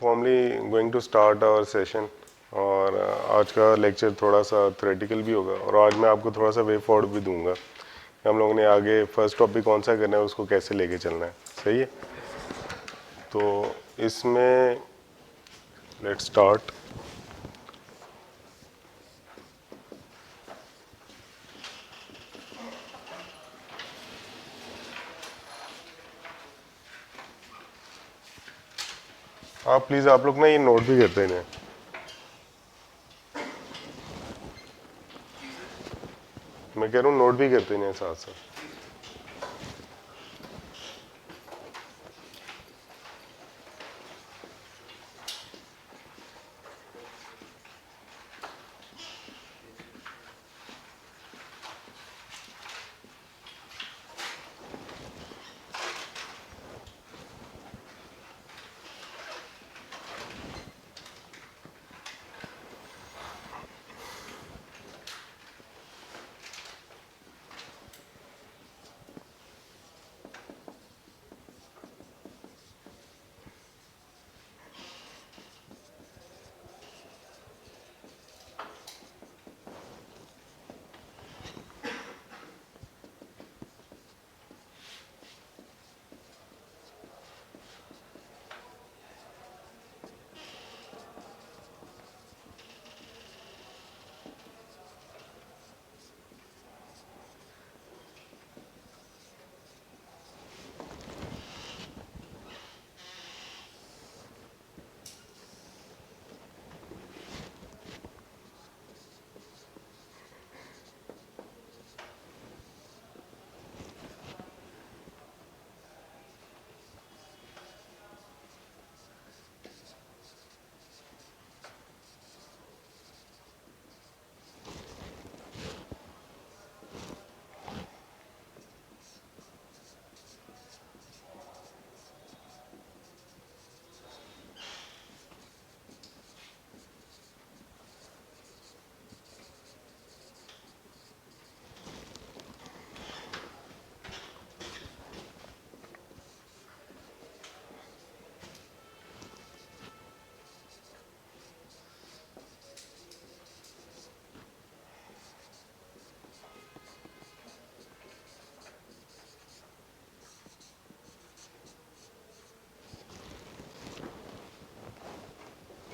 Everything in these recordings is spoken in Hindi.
Formally going to start our session. और आज का लेक्चर थोड़ा सा थ्योरेटिकल भी होगा और आज मैं आपको थोड़ा सा वे फॉरवर्ड भी दूंगा कि हम लोगों ने आगे फर्स्ट टॉपिक कौन सा करना है, उसको कैसे लेके चलना है। सही है, तो इसमें लेट्स स्टार्ट। आप प्लीज़ आप लोग ना ये नोट भी करते हैं। मैं कह रहा हूँ नोट भी करते हैं साथ साथ।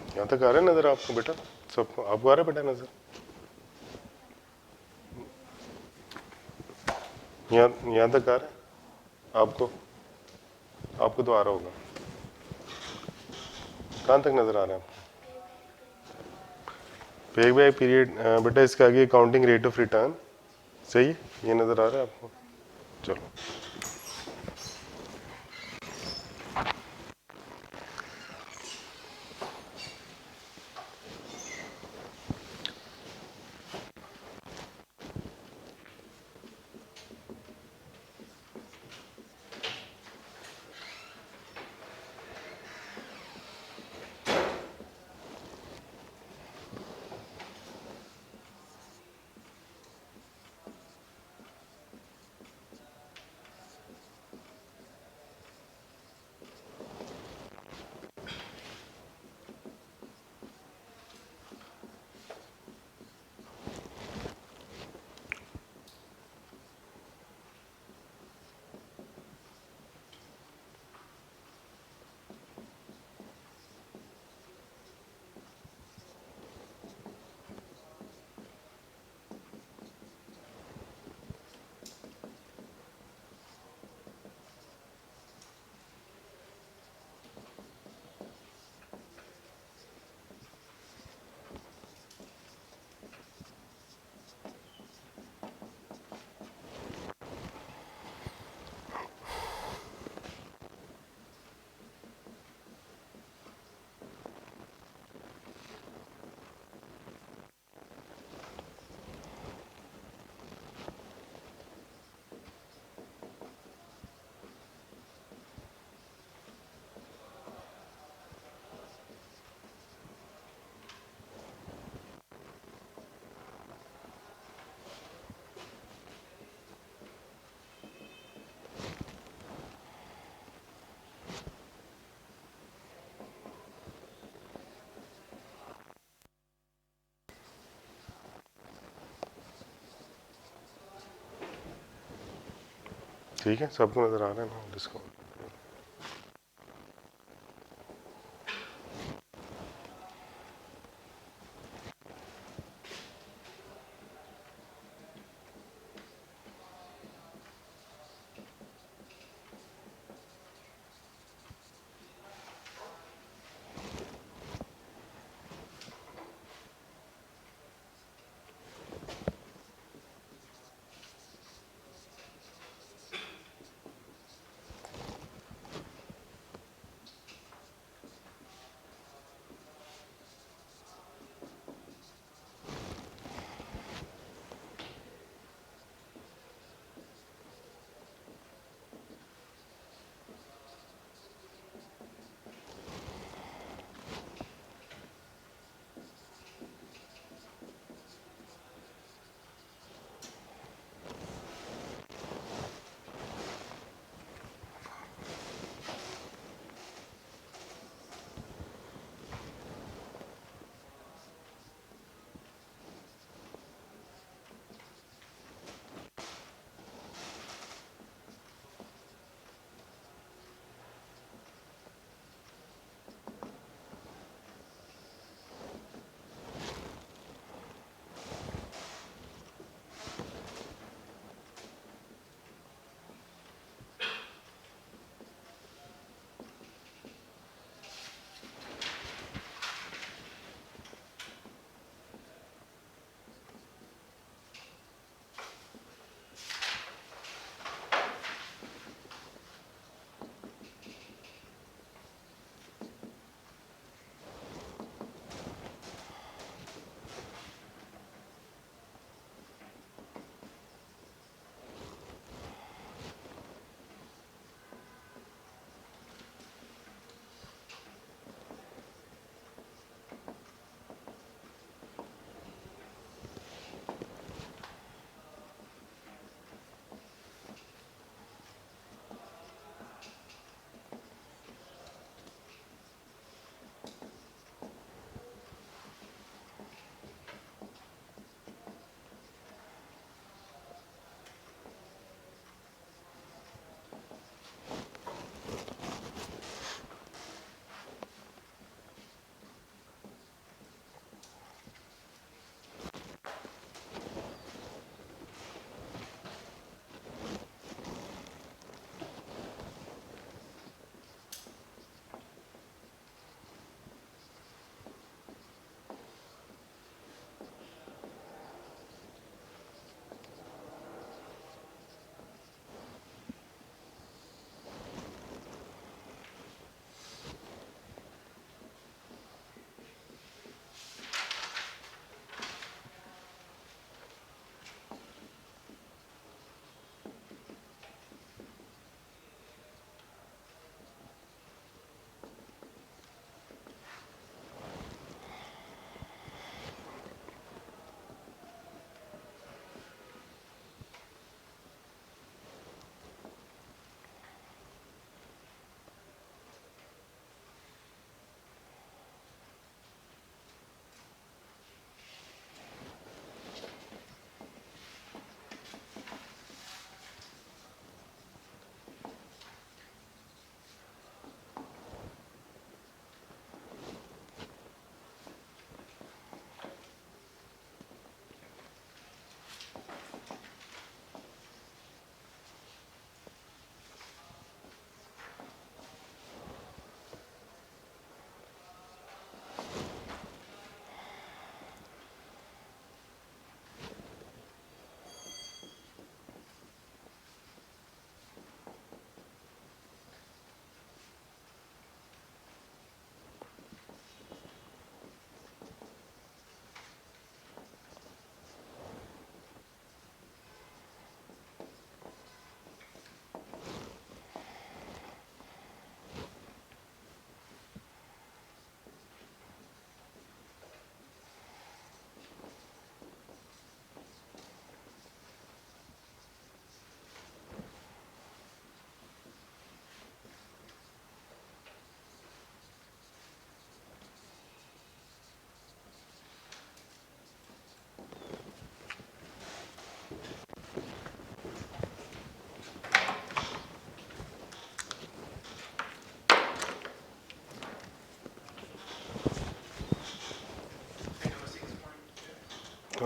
यहाँ तक आ रहा है नज़र आपको बेटा? सबको आपको आ रहा है बेटा नज़र? यहाँ तक आ रहा है आपको? आपको तो आ रहा होगा। कहाँ तक नज़र आ रहा है आपको? पे बाय पीरियड बेटा इसके आगे काउंटिंग रेट ऑफ रिटर्न। सही है, ये नज़र आ रहा है आपको? चलो, ठीक है, सबको नज़र आ रहा है ना डिस्काउंट?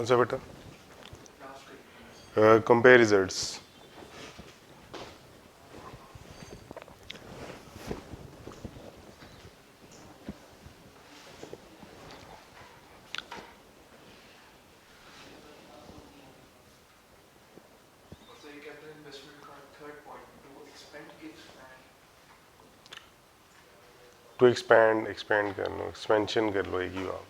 कौन सा बेटा? Compare results. टू एक्सपेंड कर लो, एक्सपेंशन कर लो एक ही बात।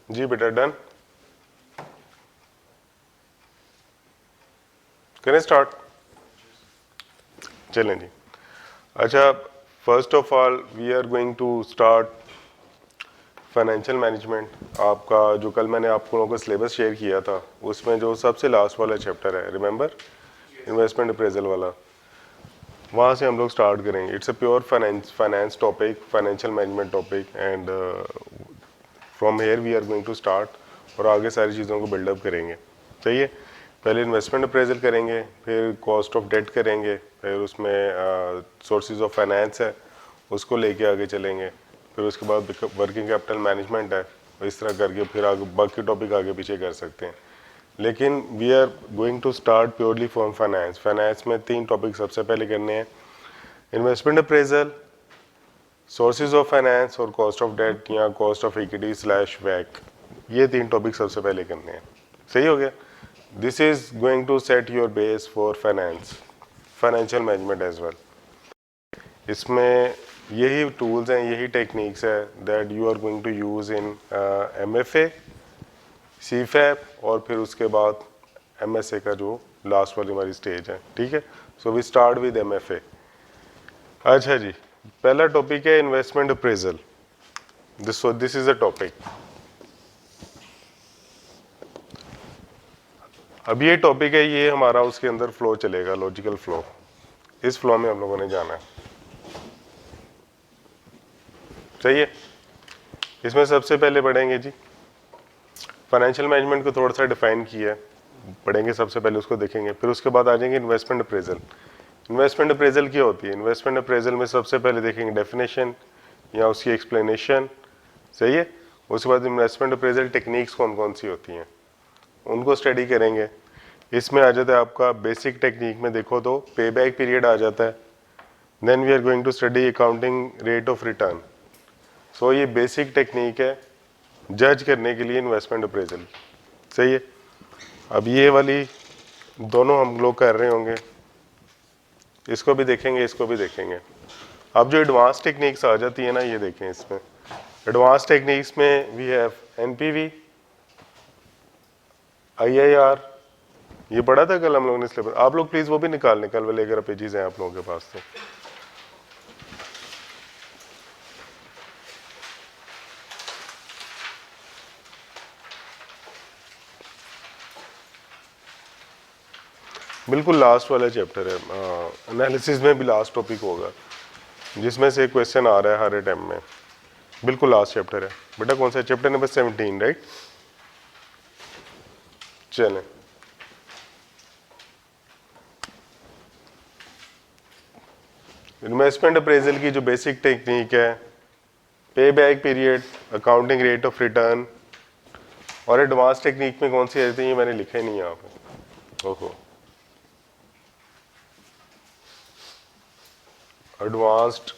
जी बेटा डन, करें स्टार्ट? चलें जी। अच्छा, first of all we are going to start financial management. आपका जो कल मैंने आप लोगों को सिलेबस शेयर किया था उसमें जो सबसे लास्ट वाला चैप्टर है, रिमेंबर, इन्वेस्टमेंट अप्रेजल वाला, वहाँ से हम लोग स्टार्ट करेंगे। It's a pure finance topic, financial management topic, and from here we are going to start और आगे सारी चीज़ों को बिल्डअप करेंगे। सही है? पहले इन्वेस्टमेंट अप्रेजल करेंगे, फिर कॉस्ट ऑफ डेट करेंगे, फिर उसमें सोर्सेज ऑफ फाइनेंस है उसको लेके आगे चलेंगे, फिर उसके बाद वर्किंग कैपिटल मैनेजमेंट है, इस तरह करके फिर आगे बाकी टॉपिक आगे पीछे कर सकते हैं। लेकिन we are going to start purely from finance. Finance में 3 टॉपिक सबसे पहले करने हैं, investment appraisal, sources of finance और कॉस्ट ऑफ डेट या कॉस्ट ऑफ इक्विटी स्लैश वैक। ये 3 टॉपिक सबसे पहले करने हैं। सही हो गया? This is going to set your base for finance, financial management as well. इसमें यही टूल्स हैं, यही टेक्निक्स है that you are going to use in MFA, CFAP और फिर उसके बाद MSA का जो लास्ट वाली हमारी स्टेज है। ठीक है? So we start with MFA। अच्छा जी, पहला टॉपिक है investment appraisal. This is a topic. अब ये टॉपिक है, ये हमारा उसके अंदर फ्लो चलेगा, लॉजिकल फ्लो। इस फ्लो में हम लोगों ने जाना है। सही है? इसमें सबसे पहले पढ़ेंगे जी फाइनेंशियल मैनेजमेंट को थोड़ा सा डिफाइन किया है, पढ़ेंगे सबसे पहले उसको देखेंगे, फिर उसके बाद आ जाएंगे इन्वेस्टमेंट अप्रेजल। इन्वेस्टमेंट अप्रेजल क्या होती है? इन्वेस्टमेंट अप्रेजल में सबसे पहले देखेंगे डेफिनेशन या उसकी एक्सप्लेनेशन। सही है? उसके बाद इन्वेस्टमेंट अप्रेजल टेक्निक्स कौन कौन सी होती हैं उनको स्टडी करेंगे। इसमें आ जाता है आपका बेसिक टेक्निक में देखो तो पे बैक पीरियड आ जाता है। Then we are going to study accounting rate of return. So ये बेसिक टेक्निक है जज करने के लिए इन्वेस्टमेंट अप्रेजल। सही है? अब ये वाली दोनों हम लोग कर रहे होंगे, इसको भी देखेंगे, इसको भी देखेंगे। अब जो एडवांस टेक्निक्स आ जाती है ना, ये देखें, इसमें एडवांस टेक्निक्स में वी हैव NPV, IIR, ये पढ़ा था कल हम लोगों ने सिलेबस। आप लोग प्लीज वो भी निकाल वाले अगर पेजेस हैं आप लोगों के पास तो। बिल्कुल लास्ट वाला चैप्टर है, एनालिसिस में भी लास्ट टॉपिक होगा जिसमें से क्वेश्चन आ रहा है हर टाइम में। बिल्कुल लास्ट चैप्टर है बेटा। कौन सा? Chapter number 17, right? चलें, इन्वेस्टमेंट अप्रेजल की जो बेसिक टेक्निक है, पे back period, accounting rate of return, और एडवांस टेक्निक में कौन सी रहती है ये मैंने लिखा ही नहीं यहाँ पे। ओहो, एडवांस्ड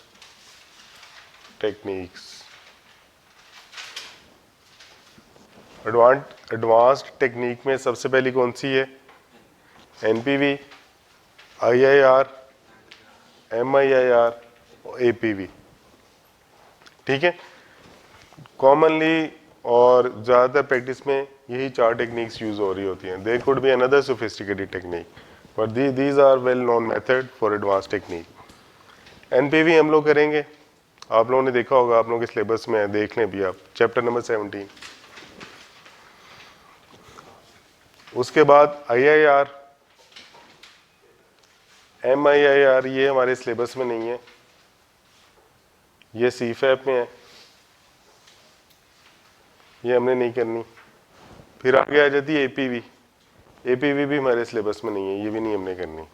टेक्निक्स। एडवांस्ड टेक्निक में सबसे पहली कौन सी है? NPV, IIR, MIIR और APV। ठीक है? कॉमनली और ज़्यादातर प्रैक्टिस में यही 4 टेक्निक्स यूज़ हो रही होती हैं। There could be another sophisticated technique, but these are well known method for advance technique. NPV हम लोग करेंगे, आप लोगों ने देखा होगा, आप लोगों के सिलेबस में है, देख लें भी आप, चैप्टर नंबर 17। उसके बाद IIR, MIIR, ये हमारे सिलेबस में नहीं है, ये CFAP में है, ये हमने नहीं करनी। फिर आगे आ जाती है APV, APV भी हमारे सिलेबस में नहीं है, ये भी नहीं हमने करनी।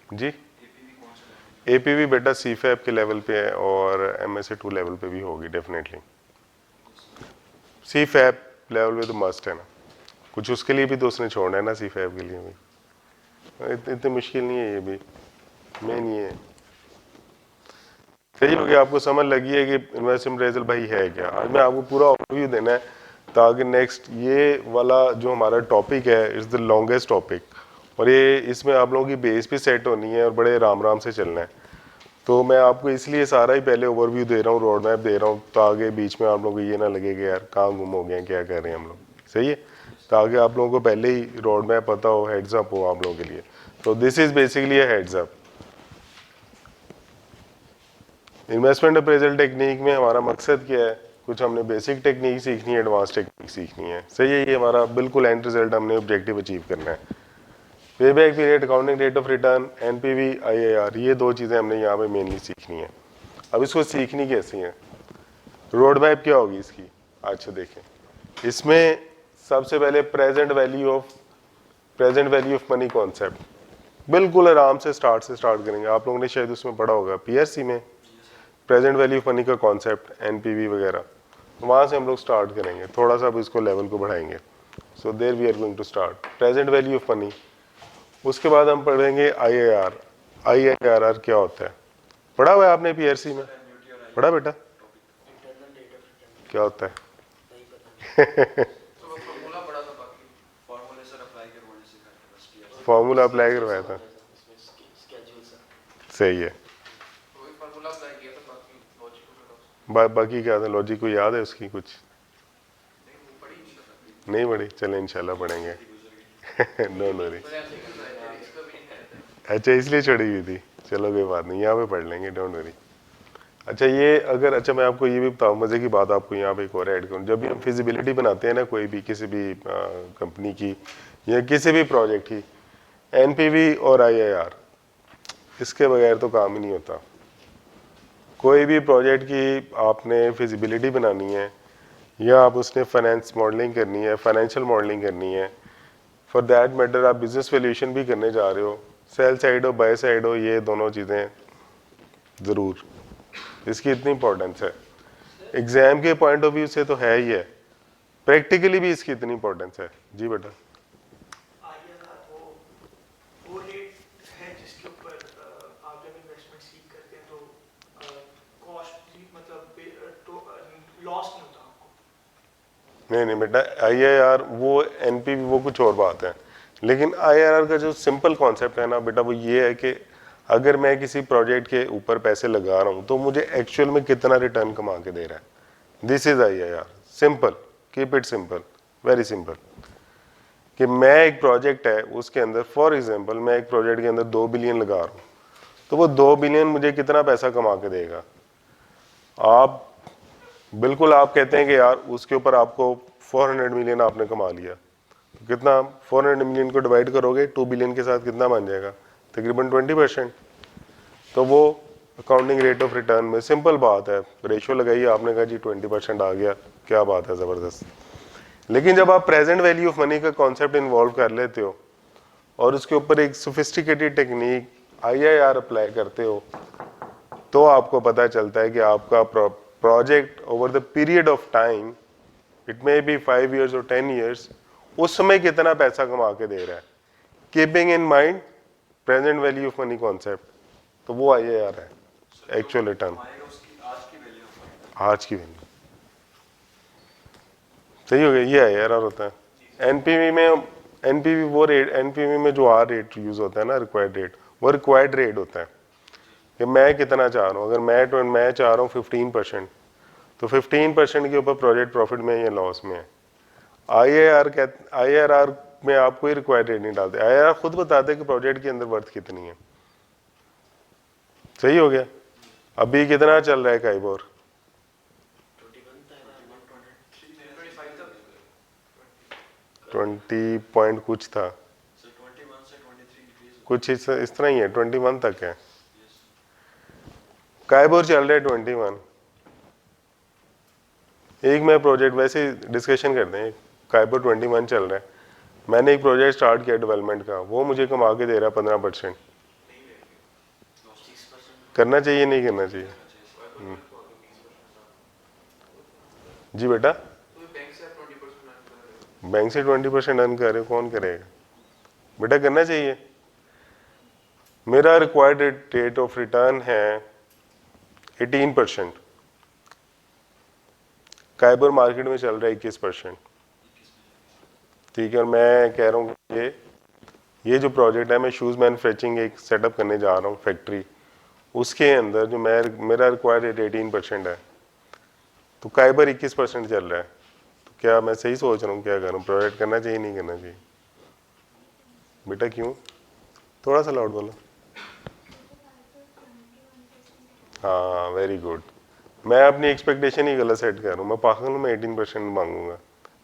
जी APV बेटा CFAP के लेवल पे है और MSA 2 लेवल पे भी होगी डेफिनेटली। CFAP लेवल पे तो मस्ट है ना, कुछ उसके लिए भी तो उसने छोड़ना है ना, CFAP के लिए भी इतनी मुश्किल नहीं है, ये भी मेन ये है। सही हो गया, आपको समझ लगी है कि इन्वेस्टमेंट अप्रेजल भाई है क्या। आज मैं आपको पूरा ओवरव्यू देना है ताकि नेक्स्ट ये वाला जो हमारा टॉपिक है इज़ द लॉन्गेस्ट टॉपिक, और ये इसमें आप लोगों की बेस भी सेट होनी है और बड़े आराम आराम से चलना है। तो मैं आपको इसलिए सारा ही पहले ओवरव्यू दे रहा हूँ, रोड मैप दे रहा हूँ, ताकि बीच में आप लोगों को ये ना लगे कि यार कहाँ गुम हो गए हैं, क्या कर रहे हैं हम लोग। सही है, ताकि आप लोगों को पहले ही रोड मैप पता हो, हेड्स अप हो आप लोगों के लिए। तो this is basically a heads up. Investment appraisal technique में हमारा मकसद क्या है, कुछ हमने बेसिक टेक्निक सीखनी है, एडवांस टेक्निक सीखनी है। सही है, ये हमारा बिल्कुल एंड रिजल्ट, हमने ऑब्जेक्टिव अचीव करना है। Payback period, accounting rate of return, NPV, IIR, ये दो चीज़ें हमने यहाँ पे मेनली सीखनी है। अब इसको सीखनी कैसी है, रोड मैप क्या होगी इसकी। अच्छा देखें, इसमें सबसे पहले present value of money concept, बिल्कुल आराम से स्टार्ट करेंगे। आप लोगों ने शायद उसमें पढ़ा होगा PRC में प्रेजेंट वैल्यू ऑफ मनी का कॉन्सेप्ट, NPV वगैरह, वहाँ से हम लोग स्टार्ट करेंगे। थोड़ा सा अब इसको लेवल को बढ़ाएंगे। So there we are going to start present value of money. उसके बाद हम पढ़ेंगे IIR। IIRR क्या होता है, पढ़ा हुआ है आपने PRC में, पढ़ा बेटा, क्या होता है? फॉर्मूला अप्लाई करवाया था, सही है। बाकी क्या था, लॉजिक को याद है उसकी कुछ नहीं पढ़ी, चले इंशाल्लाह पढ़ेंगे। No worry. अच्छा इसलिए छोड़ी हुई थी, चलो कोई बात नहीं, यहाँ पे पढ़ लेंगे, डोंट वरी। अच्छा ये अगर, अच्छा मैं आपको ये भी बताऊँ, मज़े की बात आपको यहाँ पे एक और ऐड करूँ, जब भी हम फिजिबिलिटी बनाते हैं ना कोई भी, किसी भी कंपनी की या किसी भी प्रोजेक्ट की, NPV और IIR, इसके बगैर तो काम ही नहीं होता। कोई भी प्रोजेक्ट की आपने फिजिबिलिटी बनानी है या आप उसने फाइनेंस मॉडलिंग करनी है, फाइनेंशियल मॉडलिंग करनी है, फॉर दैट मैटर आप बिजनेस वैल्यूएशन भी करने जा रहे हो, सेल साइड हो बाय साइड हो, ये दोनों चीज़ें ज़रूर, इसकी इतनी इंपॉर्टेंस है। एग्जाम के पॉइंट ऑफ व्यू से तो है ही है, प्रैक्टिकली भी इसकी इतनी इंपॉर्टेंस है। जी बेटा, वो रेट है जिसके ऊपर आप जब इन्वेस्टमेंट सीख करते हैं तो कॉस्ट मतलब लॉस नहीं होता आपको। नहीं बेटा, IIR वो NPV वो कुछ और बात है, लेकिन IIR का जो सिंपल कॉन्सेप्ट है ना बेटा, वो ये है कि अगर मैं किसी प्रोजेक्ट के ऊपर पैसे लगा रहा हूँ तो मुझे एक्चुअल में कितना रिटर्न कमा के दे रहा है। This is IIR, simple, keep it simple, very simple. कि मैं एक प्रोजेक्ट है उसके अंदर, फॉर एग्जांपल मैं एक प्रोजेक्ट के अंदर 2 बिलियन लगा रहा हूँ, तो वो 2 बिलियन मुझे कितना पैसा कमा के देगा। आप बिल्कुल आप कहते हैं कि यार उसके ऊपर आपको 400 मिलियन आपने कमा लिया, तो कितना, 400 मिलियन को डिवाइड करोगे 2 बिलियन के साथ, कितना बन जाएगा, तकरीबन 20%। तो वो अकाउंटिंग रेट ऑफ रिटर्न में सिंपल बात है, रेशियो लगाइए, आपने कहा जी 20% आ गया, क्या बात है, ज़बरदस्त। लेकिन जब आप प्रेजेंट वैल्यू ऑफ मनी का कॉन्सेप्ट इन्वॉल्व कर लेते हो और उसके ऊपर एक सोफिस्टिकेटेड टेक्निक IIR अप्लाई करते हो, तो आपको पता चलता है कि आपका project over the period of time, it may be 5 years और 10 years, उस समय कितना पैसा कमा के दे रहा है, keeping in mind present value of money concept. तो वो IIR है, एक्चुअल रिटर्न, आज की वैल्यू। सही हो गया, ये IIR होता है। NPV वो रेट, NPV में जो रेट यूज होता है ना, रिक्वायर्ड रेट, वो रिक्वायर्ड रेट होता है कि मैं कितना चाह रहा हूँ। अगर मैं चाह रहा हूँ 15%, तो 15% के ऊपर प्रोजेक्ट प्रॉफिट में या लॉस में है। IRR में आप कोई रिक्वायर्ड रेट नहीं डालते, IRR खुद बताते हैं कि प्रोजेक्ट के अंदर वर्थ कितनी है। सही हो गया। अभी कितना चल रहा है काइबोर? 20 पॉइंट कुछ था, कुछ इस तरह ही है, 21 तक है। काइबोर चल रहा है 21। एक मैं प्रोजेक्ट वैसे डिस्कशन करते हैं, काइबोर 21 चल रहा है, मैंने एक प्रोजेक्ट स्टार्ट किया डेवलपमेंट का, वो मुझे कमा के दे रहा है 15%। करना चाहिए नहीं करना चाहिए? जी बेटा, बैंक से 20% अर्न कर रहे हो, कौन करेगा बेटा? करना चाहिए। मेरा रिक्वायर्ड रेट ऑफ रिटर्न है 18%, काइबर मार्केट में चल रहा है 21%। ठीक है, और मैं कह रहा हूँ ये जो प्रोजेक्ट है, मैं शूज़ मैन्युफैक्चरिंग एक सेटअप करने जा रहा हूँ फैक्ट्री, उसके अंदर जो मेरा रिक्वायर्ड रेट 18% है, तो काइबर 21% चल रहा है। तो क्या मैं सही सोच रहा हूँ? क्या करूँ? प्रोजेक्ट करना चाहिए नहीं करना चाहिए? बेटा क्यों? थोड़ा सा लाउड बोलो। हाँ वेरी गुड। मैं अपनी एक्सपेक्टेशन ही गलत सेट कर रहा हूँ, मैं पागल हूँ, मैं 18% मांगूंगा,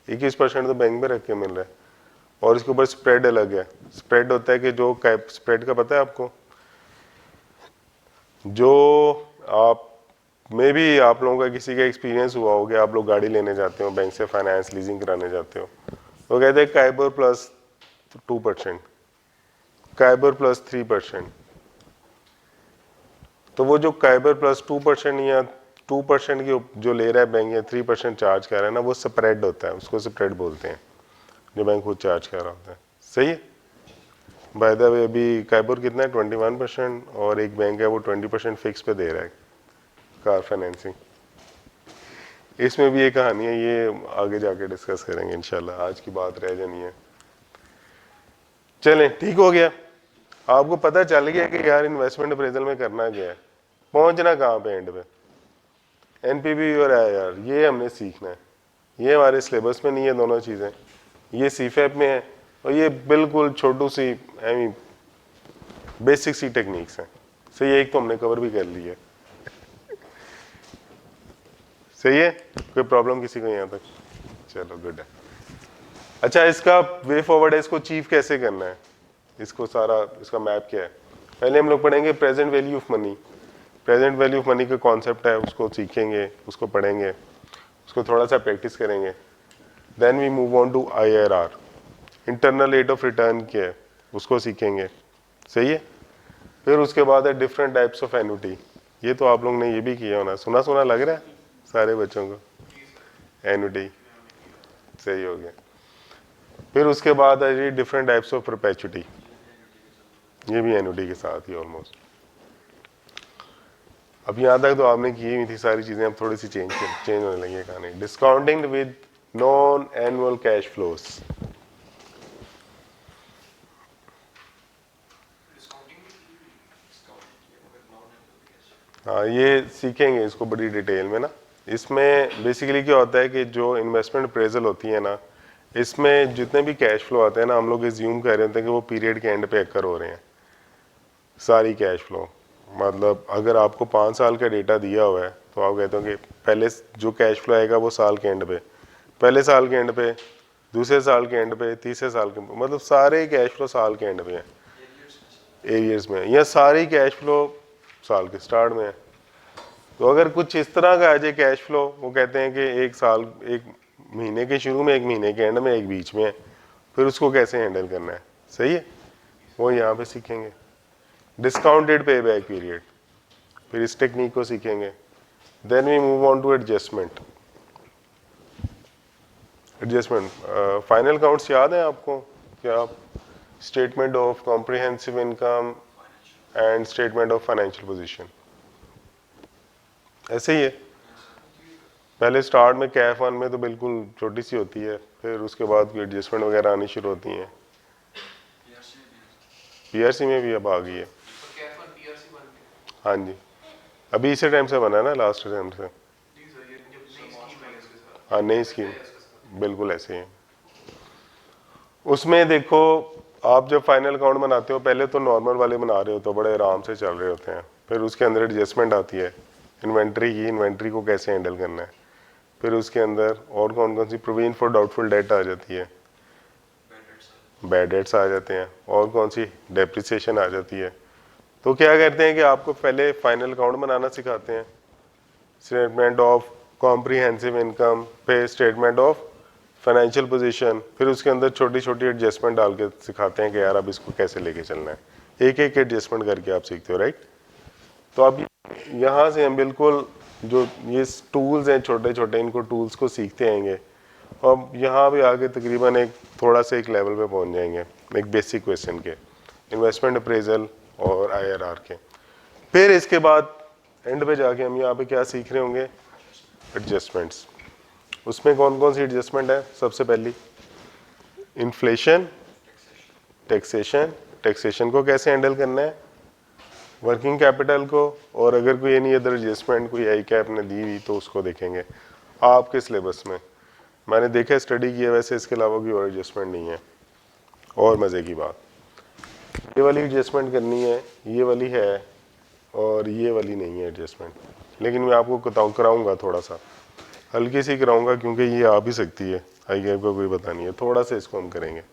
21% तो बैंक में रख के मिल रहा है। और इसके ऊपर स्प्रेड अलग है। स्प्रेड होता है कि जो स्प्रेड का पता है आपको? जो आप में भी आप लोगों का किसी का एक्सपीरियंस हुआ हो कि आप लोग गाड़ी लेने जाते हो, बैंक से फाइनेंस लीजिंग कराने जाते हो, तो कहते हैं काइबर प्लस 2%, काइबर प्लस 3%। तो वो जो काइबर प्लस 2% या 2% की जो ले रहा है बैंक या 3% चार्ज कर रहा है ना, वो स्प्रेड होता है, उसको स्प्रेड बोलते हैं, जो बैंक खुद चार्ज कर रहा होता है। सही है। बाय द वे अभी काइबर कितना है? 21%, और एक बैंक है वो 20% फिक्स पे दे रहा है कार फाइनेंसिंग। इसमें भी एक कहानी है, ये आगे जाके डिस्कस करेंगे इंशाल्लाह, आज की बात रह जानी है। चलें, ठीक हो गया। आपको पता चल गया कि यार इन्वेस्टमेंट अप्रेजल में करना क्या है, पहुंचना कहाँ पे एंड पे। एनपीवी और IRR ये हमने सीखना है, ये हमारे सिलेबस में नहीं है दोनों चीज़ें, ये सीफैप में है, और ये बिल्कुल छोटू सी बेसिक सी टेक्निक्स हैं। सही है, एक तो हमने कवर भी कर ली है। सही है, कोई प्रॉब्लम किसी को यहाँ तक? चलो गुड है। अच्छा, इसका वे फॉरवर्ड है, इसको अचीव कैसे करना है, इसको सारा इसका मैप क्या है? पहले हम लोग पढ़ेंगे present value of money. Present value of money का कॉन्सेप्ट है, उसको सीखेंगे, उसको पढ़ेंगे, उसको थोड़ा सा प्रैक्टिस करेंगे। Then we move on to IRR, internal rate of return क्या है, उसको सीखेंगे। सही है। फिर उसके बाद है डिफरेंट टाइप्स ऑफ एन्युटी, ये तो आप लोग ने ये भी किया होना, सुना सुना लग रहा है सारे बच्चों को, एन्युटी। सही हो गया। फिर उसके बाद है जी डिफरेंट टाइप्स ऑफ परपेचुटी, ये भी एन्युटी के साथ ही ऑलमोस्ट। अब यहाँ तक तो आपने की हुई थी सारी चीज़ें, अब थोड़ी सी चेंज होने लगी है कहानी। Discounting with non annual cash flows. हाँ ये सीखेंगे इसको बड़ी डिटेल में ना। इसमें बेसिकली क्या होता है कि जो इन्वेस्टमेंट अप्रेजल होती है ना, इसमें जितने भी कैश फ्लो आते हैं ना, हम लोग एज्यूम कर रहे होते हैं कि वो पीरियड के एंड पे अकर हो रहे हैं सारी कैश फ्लो। मतलब अगर आपको 5 साल का डेटा दिया हुआ है, तो आप कहते हो कि पहले जो कैश फ्लो आएगा वो साल के एंड पे, पहले साल के एंड पे, दूसरे साल के एंड पे, तीसरे साल के, मतलब सारे कैश फ्लो साल के एंड पे हैं, एरियर्स में, या सारी कैश फ्लो साल के स्टार्ट में है। तो अगर कुछ इस तरह का आ जाए कैश फ्लो, वो कहते हैं कि एक साल, एक महीने के शुरू में, एक महीने के एंड में, एक बीच में है, फिर उसको कैसे हैंडल करना है। सही है, वो यहाँ पे सीखेंगे। डिस्काउंटेड पे बैक पीरियड, फिर इस टेक्निक को सीखेंगे। Then we move on to adjustment. Adjustment final counts याद है आपको? क्या statement of comprehensive income and statement of financial position, ऐसे ही है। पहले स्टार्ट में कैफ वन में तो बिल्कुल छोटी सी होती है, फिर उसके बाद कोई एडजस्टमेंट वगैरह आनी शुरू होती हैं। PRC में भी अब आ गई है। हाँ जी, अभी इसी टाइम से बना है ना, लास्ट टाइम से। हाँ नई स्कीम, बिल्कुल ऐसे ही है। उसमें देखो, आप जब फाइनल अकाउंट बनाते हो पहले तो नॉर्मल वाले बना रहे हो तो बड़े आराम से चल रहे होते हैं, फिर उसके अंदर एडजस्टमेंट आती है इन्वेंट्री की, इन्वेंट्री को कैसे हैंडल करना है, फिर उसके अंदर और कौन कौन सी प्रोविजन फॉर डाउटफुल डेट आ जाती है, बैड डेट्स आ जाते हैं, और कौन सी डेप्रिसिएशन आ जाती है। तो क्या करते हैं कि आपको पहले फाइनल अकाउंट बनाना सिखाते हैं, स्टेटमेंट ऑफ कॉम्प्रिहेंसिव इनकम, फिर स्टेटमेंट ऑफ फाइनेंशियल पोजीशन, फिर उसके अंदर छोटी छोटी एडजस्टमेंट डाल के सिखाते हैं कि यार अब इसको कैसे लेके चलना है, एक एक एडजस्टमेंट करके आप सीखते हो, राइट। तो अब यहाँ से हम बिल्कुल जो ये टूल्स हैं छोटे छोटे, इनको टूल्स को सीखते आएंगे, अब यहाँ भी आगे तकरीबन एक थोड़ा सा एक लेवल पे पहुँच जाएंगे, एक बेसिक क्वेश्चन के, इन्वेस्टमेंट अप्रेजल और IRR के। फिर इसके बाद एंड पे जाके हम यहाँ पे क्या सीख रहे होंगे, एडजस्टमेंट्स। उसमें कौन कौन सी एडजस्टमेंट है, सबसे पहली इन्फ्लेशन, टैक्सेशन, टैक्सेशन को कैसे हैंडल करना है, वर्किंग कैपिटल को, और अगर कोई एनी अदर एडजस्टमेंट कोई आई कैप ने दी हुई तो उसको देखेंगे आपके सिलेबस में। मैंने देखा, स्टडी किया, वैसे इसके अलावा कोई और एडजस्टमेंट नहीं है। और मज़े की बात, ये वाली एडजस्टमेंट करनी है, ये वाली है, और ये वाली नहीं है एडजस्टमेंट, लेकिन मैं आपको कराऊंगा, थोड़ा सा हल्की सी कराऊंगा क्योंकि ये आ भी सकती है, आई कैप का कोई पता नहीं है, थोड़ा सा इसको हम करेंगे,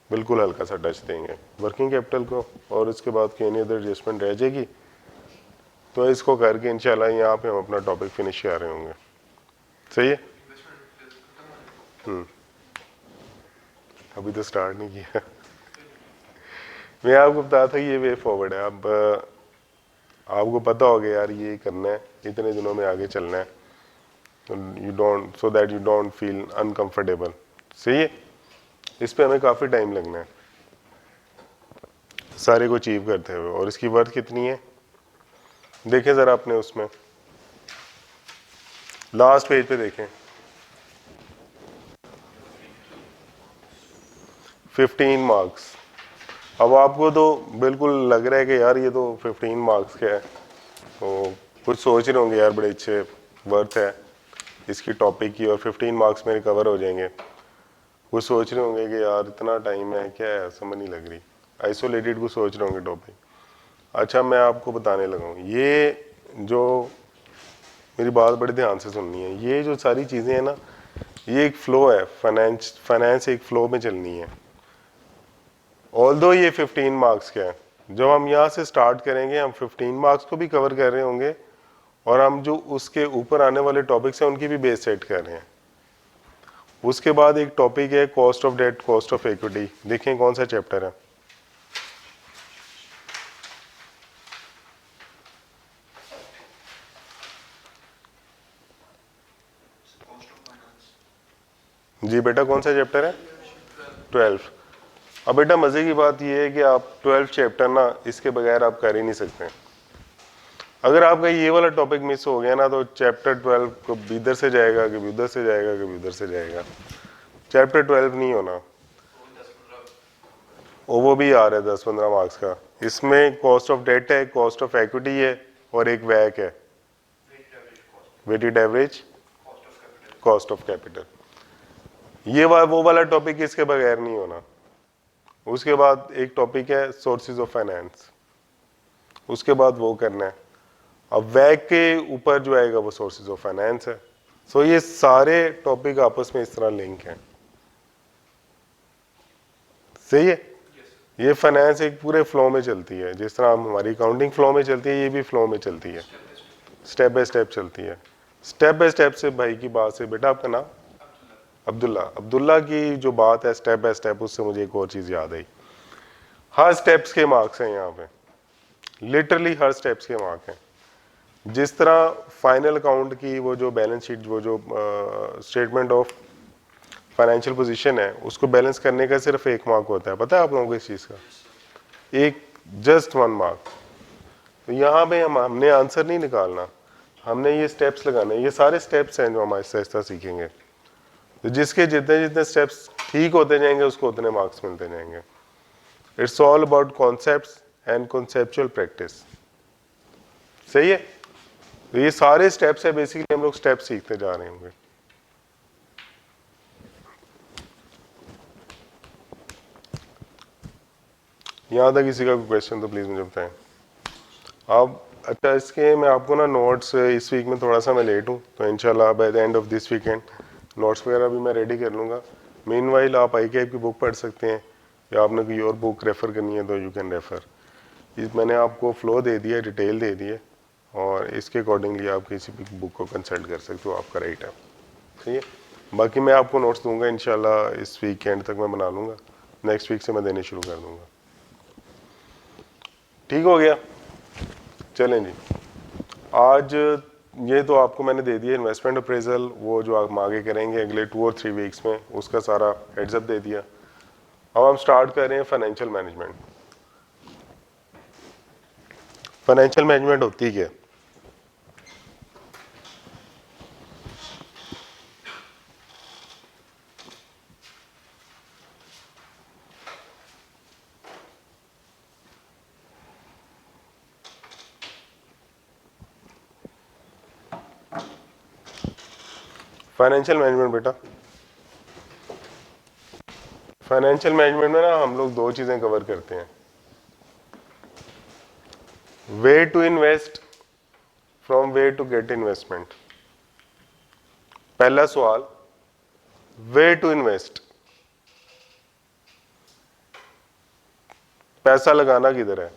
बिल्कुल हल्का सा टच देंगे वर्किंग कैपिटल को, और उसके बाद की एनी अदर एडजस्टमेंट रह जाएगी। तो इसको करके इंशाल्लाह यहाँ पे हम अपना टॉपिक फिनिश कर रहे होंगे, सही है। अभी तो स्टार्ट नहीं किया मैं आपको बताया था ये वे फॉरवर्ड है, अब आपको पता हो गया यार ये करना है, इतने दिनों में आगे चलना है, you don't, so that you don't feel uncomfortable, सही है। इस पे हमें काफ़ी टाइम लगना है सारे को अचीव करते हुए, और इसकी वर्थ कितनी है देखें ज़रा अपने उसमें लास्ट पेज पे देखें, 15 मार्क्स। अब आपको तो बिल्कुल लग रहा है कि यार ये तो 15 मार्क्स का है, तो कुछ सोच रहे होंगे यार बड़े अच्छे वर्थ है इसकी टॉपिक की, और 15 मार्क्स मेरे कवर हो जाएंगे। कुछ सोच रहे होंगे कि यार इतना टाइम है, क्या है, समझ नहीं लग रही, आइसोलेटेड कुछ सोच रहे होंगे टॉपिक। अच्छा, मैं आपको बताने लगा हूँ, ये जो मेरी बात बड़े ध्यान से सुननी है, ये जो सारी चीज़ें हैं ना, ये एक फ्लो है, फाइनेंस एक फ्लो में चलनी है। ऑल्दो ये 15 मार्क्स का है, जब हम यहाँ से स्टार्ट करेंगे हम 15 मार्क्स को भी कवर कर रहे होंगे, और हम जो उसके ऊपर आने वाले टॉपिक्स हैं उनकी भी बेस सेट कर रहे हैं। उसके बाद एक टॉपिक है cost of debt, cost of equity, देखें कौन सा चैप्टर है, जी बेटा कौन सा चैप्टर है, 12। अब बेटा मज़े की बात यह है कि आप 12 चैप्टर ना इसके बगैर आप कर ही नहीं सकते। अगर आपका ये वाला टॉपिक मिस हो गया ना तो चैप्टर 12 कभी इधर से जाएगा, कभी उधर से जाएगा, कभी उधर से जाएगा, चैप्टर 12 नहीं होना। वो भी आ रहा है 10-15 मार्क्स का, इसमें कॉस्ट ऑफ डेट है, कॉस्ट ऑफ इक्विटी है, और एक वैक है, weighted average cost of capital. ये वो वाला टॉपिक इसके बगैर नहीं होना। उसके बाद एक टॉपिक है सोर्सेज ऑफ फाइनेंस, उसके बाद वो करना है। अब वैक के ऊपर जो आएगा वो सोर्सेज ऑफ फाइनेंस है। सो ये सारे टॉपिक आपस में इस तरह लिंक हैं, सही है। ये फाइनेंस एक पूरे फ्लो में चलती है, जिस तरह हमारी अकाउंटिंग फ्लो में चलती है, ये भी फ्लो में चलती है, स्टेप बाय स्टेप चलती है। स्टेप बाय स्टेप से भाई की बात से, बेटा आपका नाम अब्दुल्ला, अब्दुल्ला की जो बात है स्टेप बाय स्टेप, उससे मुझे एक और चीज़ याद आई, हर स्टेप्स के मार्क्स हैं यहाँ पे, लिटरली हर स्टेप्स के मार्क हैं। जिस तरह फाइनल अकाउंट की वो जो बैलेंस शीट, वो जो स्टेटमेंट ऑफ फाइनेंशियल पोजीशन है, उसको बैलेंस करने का सिर्फ 1 मार्क होता है, पता है आप लोगों को इस चीज़ का, एक जस्ट 1 मार्क। तो यहाँ पे हमने आंसर नहीं निकालना, हमने ये स्टेप्स लगाने, ये सारे स्टेप्स हैं जो हम आहिस्ता आहिस्ता सीखेंगे। तो जिसके जितने जितने स्टेप्स ठीक होते जाएंगे उसको उतने मार्क्स मिलते जाएंगे। It's all about concepts and conceptual practice, सही है। तो ये सारे स्टेप्स है, बेसिकली हम लोग स्टेप्स सीखते जा रहे होंगे। यहाँ तक किसी का कोई क्वेश्चन तो प्लीज़ मुझे बताएं आप। अच्छा, इसके मैं आपको ना नोट्स इस वीक में थोड़ा सा मैं लेट हूँ, तो इंशाल्लाह by the end of this weekend notes वगैरह भी मैं रेडी कर लूँगा। मीनवाइल आप ICAP की बुक पढ़ सकते हैं, या आपने कोई और बुक रेफ़र करनी है तो यू कैन रेफ़र। इस मैंने आपको फ्लो दे दिया, डिटेल दे दी है, और इसके अकॉर्डिंगली आप किसी भी बुक को कंसल्ट कर सकते हो, आपका राइट है। ठीक है, बाकी मैं आपको नोट्स दूंगा इंशाल्लाह, इस वीकेंड तक मैं बना लूँगा, नेक्स्ट वीक से मैं देने शुरू कर दूँगा। ठीक हो गया, चलें जी। आज ये तो आपको मैंने दे दिया इन्वेस्टमेंट अप्रेजल, वो जो आप आगे करेंगे अगले 2 और 3 वीक्स में, उसका सारा हेड्सअप दे दिया। अब हम स्टार्ट कर रहे हैं फाइनेंशियल मैनेजमेंट। फाइनेंशियल मैनेजमेंट होती क्या है? फाइनेंशियल मैनेजमेंट बेटा, फाइनेंशियल मैनेजमेंट में ना हम लोग 2 चीज़ें कवर करते हैं, where to invest from where to get investment. पहला सवाल, वे टू इन्वेस्ट, पैसा लगाना किधर है?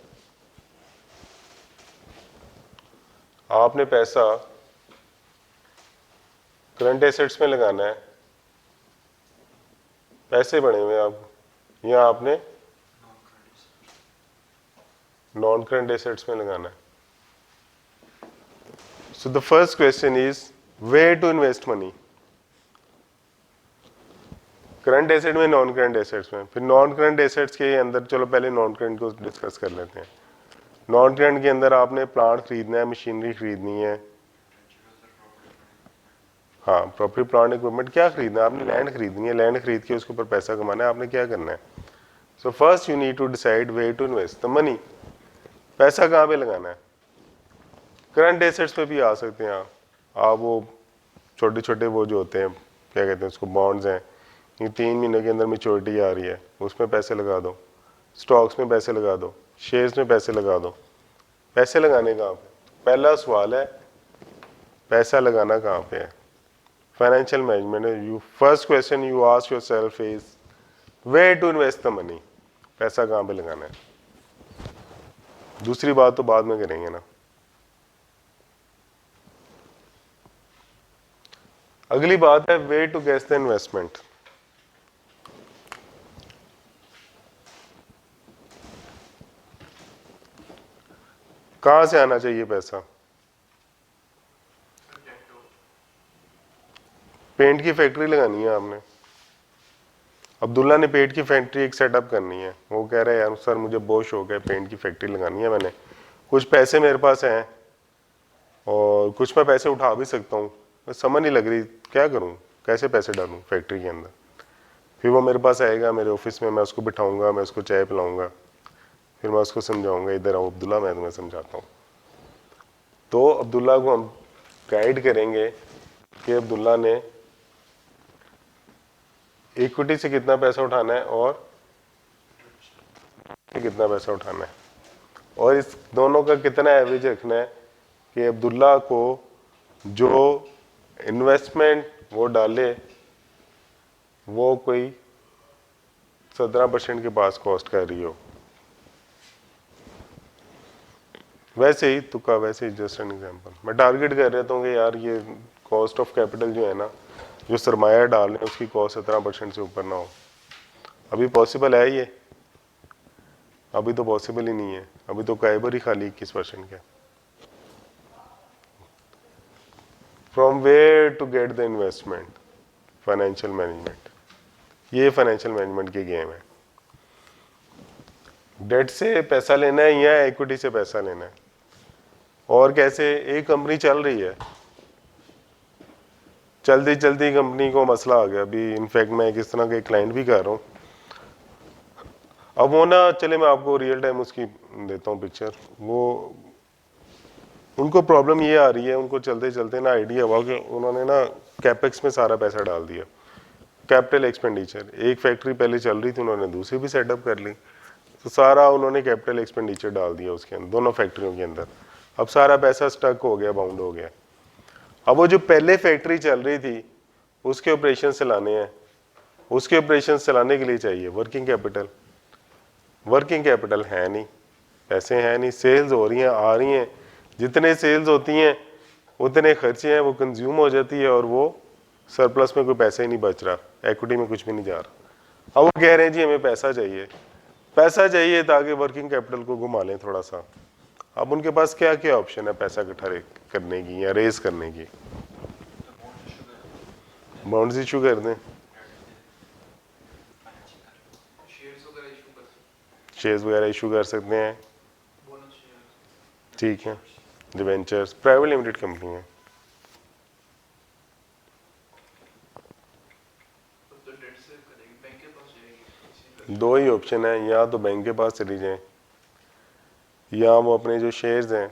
आपने पैसा करंट एसेट्स में लगाना है, पैसे बने हुए आप, या आपने नॉन करंट एसेट्स में लगाना है? So the first question is where to invest money, current asset में, नॉन करंट एसेट्स में। फिर नॉन करंट एसेट्स के अंदर, चलो पहले नॉन करंट को डिस्कस कर लेते हैं। नॉन करंट के अंदर आपने प्लांट खरीदना है, मशीनरी खरीदनी है, हाँ प्रॉपर्टी प्लांट इक्विपमेंट क्या खरीदना है, आपने लैंड खरीदनी है, लैंड खरीद के उसके ऊपर पैसा कमाना है, आपने क्या करना है? So first you need to decide where to invest the money, पैसा कहाँ पे लगाना है? करंट एसेट्स पे भी आ सकते हैं आप वो छोटे छोटे वो जो होते हैं, क्या कहते हैं उसको, बॉन्ड्स हैं, ये 3 महीने के अंदर मेच्योरिटी आ रही है, उसमें पैसे लगा दो, स्टॉक्स में पैसे लगा दो, शेयर्स में पैसे लगा दो। पैसे लगाने कहाँ पे? पहला सवाल है पैसा लगाना कहाँ पे है? Financial management, you first question you ask yourself is where to invest the money, पैसा कहाँ पे लगाना है? दूसरी बात तो बाद में करेंगे ना। अगली बात है where to get the investment. कहां से आना चाहिए पैसा? पेंट की फैक्ट्री लगानी है आपने, अब्दुल्ला ने पेंट की फैक्ट्री एक सेटअप करनी है, वो कह रहे हैं यार सर मुझे बहुत शौक है, पेंट की फैक्ट्री लगानी है, मैंने कुछ पैसे मेरे पास हैं और कुछ मैं पैसे उठा भी सकता हूँ, समझ नहीं लग रही क्या करूँ, कैसे पैसे डालूँ फैक्ट्री के अंदर। फिर वो मेरे पास आएगा मेरे ऑफिस में, मैं उसको बिठाऊंगा, मैं उसको चाय पिलाऊंगा, फिर मैं उसको समझाऊंगा, इधर आओ अब्दुल्ला मैं तुम्हें समझाता हूँ। तो अब्दुल्ला को हम गाइड करेंगे कि अब्दुल्ला ने इक्विटी से कितना पैसा उठाना है और कितना पैसा उठाना है, और इस दोनों का कितना एवरेज रखना है कि अब्दुल्ला को जो इन्वेस्टमेंट वो डाले वो कोई 17% के पास कॉस्ट कर रही हो। वैसे ही तुक्का, वैसे ही जस्ट एन एग्जांपल, मैं टारगेट कर रहता हूँ कि यार ये कॉस्ट ऑफ कैपिटल जो है ना, जो सरमाया डाल रहे हैं उसकी कॉस्ट 17% से ऊपर ना हो। अभी पॉसिबल है ये? अभी तो पॉसिबल ही नहीं है, अभी तो काइबर ही खाली 21% का। From where to get the investment, financial management, ये फाइनेंशियल मैनेजमेंट की गेम है। डेट से पैसा लेना है या इक्विटी से पैसा लेना है, और कैसे? एक कंपनी चल रही है, चलती चलती कंपनी को मसला आ गया, अभी इनफैक्ट मैं किस तरह के क्लाइंट भी कर रहा हूँ, अब वो ना, चले मैं आपको रियल टाइम उसकी देता हूँ पिक्चर। वो उनको प्रॉब्लम ये आ रही है, उनको चलते चलते ना आइडिया हुआ कि उन्होंने ना कैपेक्स में सारा पैसा डाल दिया, कैपिटल एक्सपेंडिचर। एक फैक्ट्री पहले चल रही थी, उन्होंने दूसरी भी सेटअप कर ली, तो सारा उन्होंने कैपिटल एक्सपेंडिचर डाल दिया उसके अंदर, दोनों फैक्ट्रियों के अंदर। अब सारा पैसा स्टक हो गया, बाउंड हो गया। अब वो जो पहले फैक्ट्री चल रही थी उसके ऑपरेशन चलाने हैं, उसके ऑपरेशन चलाने के लिए चाहिए वर्किंग कैपिटल। वर्किंग कैपिटल है नहीं, पैसे हैं नहीं, सेल्स हो रही हैं, आ रही हैं, जितने सेल्स होती हैं उतने खर्चे हैं, वो कंज्यूम हो जाती है और वो सरप्लस में कोई पैसा ही नहीं बच रहा, इक्विटी में कुछ भी नहीं जा रहा। अब वो कह रहे हैं जी हमें पैसा चाहिए, पैसा चाहिए ताकि वर्किंग कैपिटल को घुमा लें थोड़ा सा। अब उनके पास क्या क्या ऑप्शन है पैसा इकट्ठा करने की या रेज करने की? बॉन्ड्स इशू कर दें, शेयर्स वगैरह इशू कर सकते हैं, ठीक है। डिवेंचर्स, प्राइवेट लिमिटेड कंपनी है। दो ही ऑप्शन है, या तो बैंक के पास चली जाएं या वो अपने जो शेयर्स हैं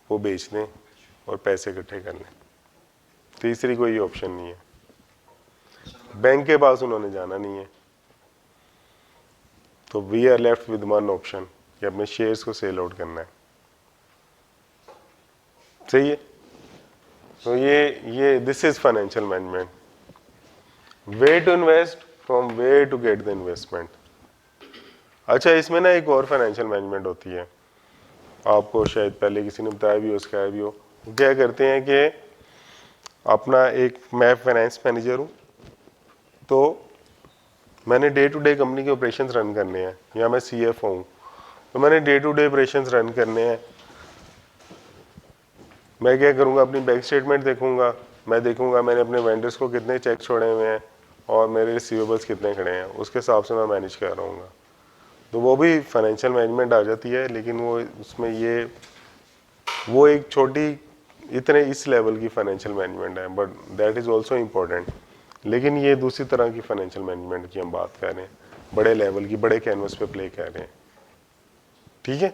वो बेच दें और पैसे इकट्ठे कर लें। तीसरी कोई ऑप्शन नहीं है। बैंक के पास उन्होंने जाना नहीं है, तो we are left with one option कि अपने शेयर्स को सेल आउट करना है। सही है। तो ये this is financial management, where to invest from where to get the investment. अच्छा, इसमें ना एक और फाइनेंशियल मैनेजमेंट होती है, आपको शायद पहले किसी ने बताया भी हो, सिखाया भी हो। क्या करते हैं कि अपना एक, मैं फाइनेंस मैनेजर हूँ तो मैंने डे टू डे कंपनी के ऑपरेशंस रन करने हैं, या मैं CFO हूँ तो मैंने day to day operations run करने हैं। मैं क्या करूँगा, अपनी बैंक स्टेटमेंट देखूंगा, मैं देखूंगा मैंने अपने वेंडर्स को कितने चेक छोड़े हुए हैं और मेरे रिसीवेबल्स कितने खड़े हैं, उसके हिसाब से मैं मैनेज कर रहा हूँ। तो वो भी फाइनेंशियल मैनेजमेंट आ जाती है, लेकिन वो उसमें वो एक छोटी इतने इस लेवल की फाइनेंशियल मैनेजमेंट है, but that is also important. लेकिन ये दूसरी तरह की फाइनेंशियल मैनेजमेंट की हम बात कर रहे हैं, बड़े लेवल की, बड़े कैनवस पे प्ले कर रहे हैं, ठीक है।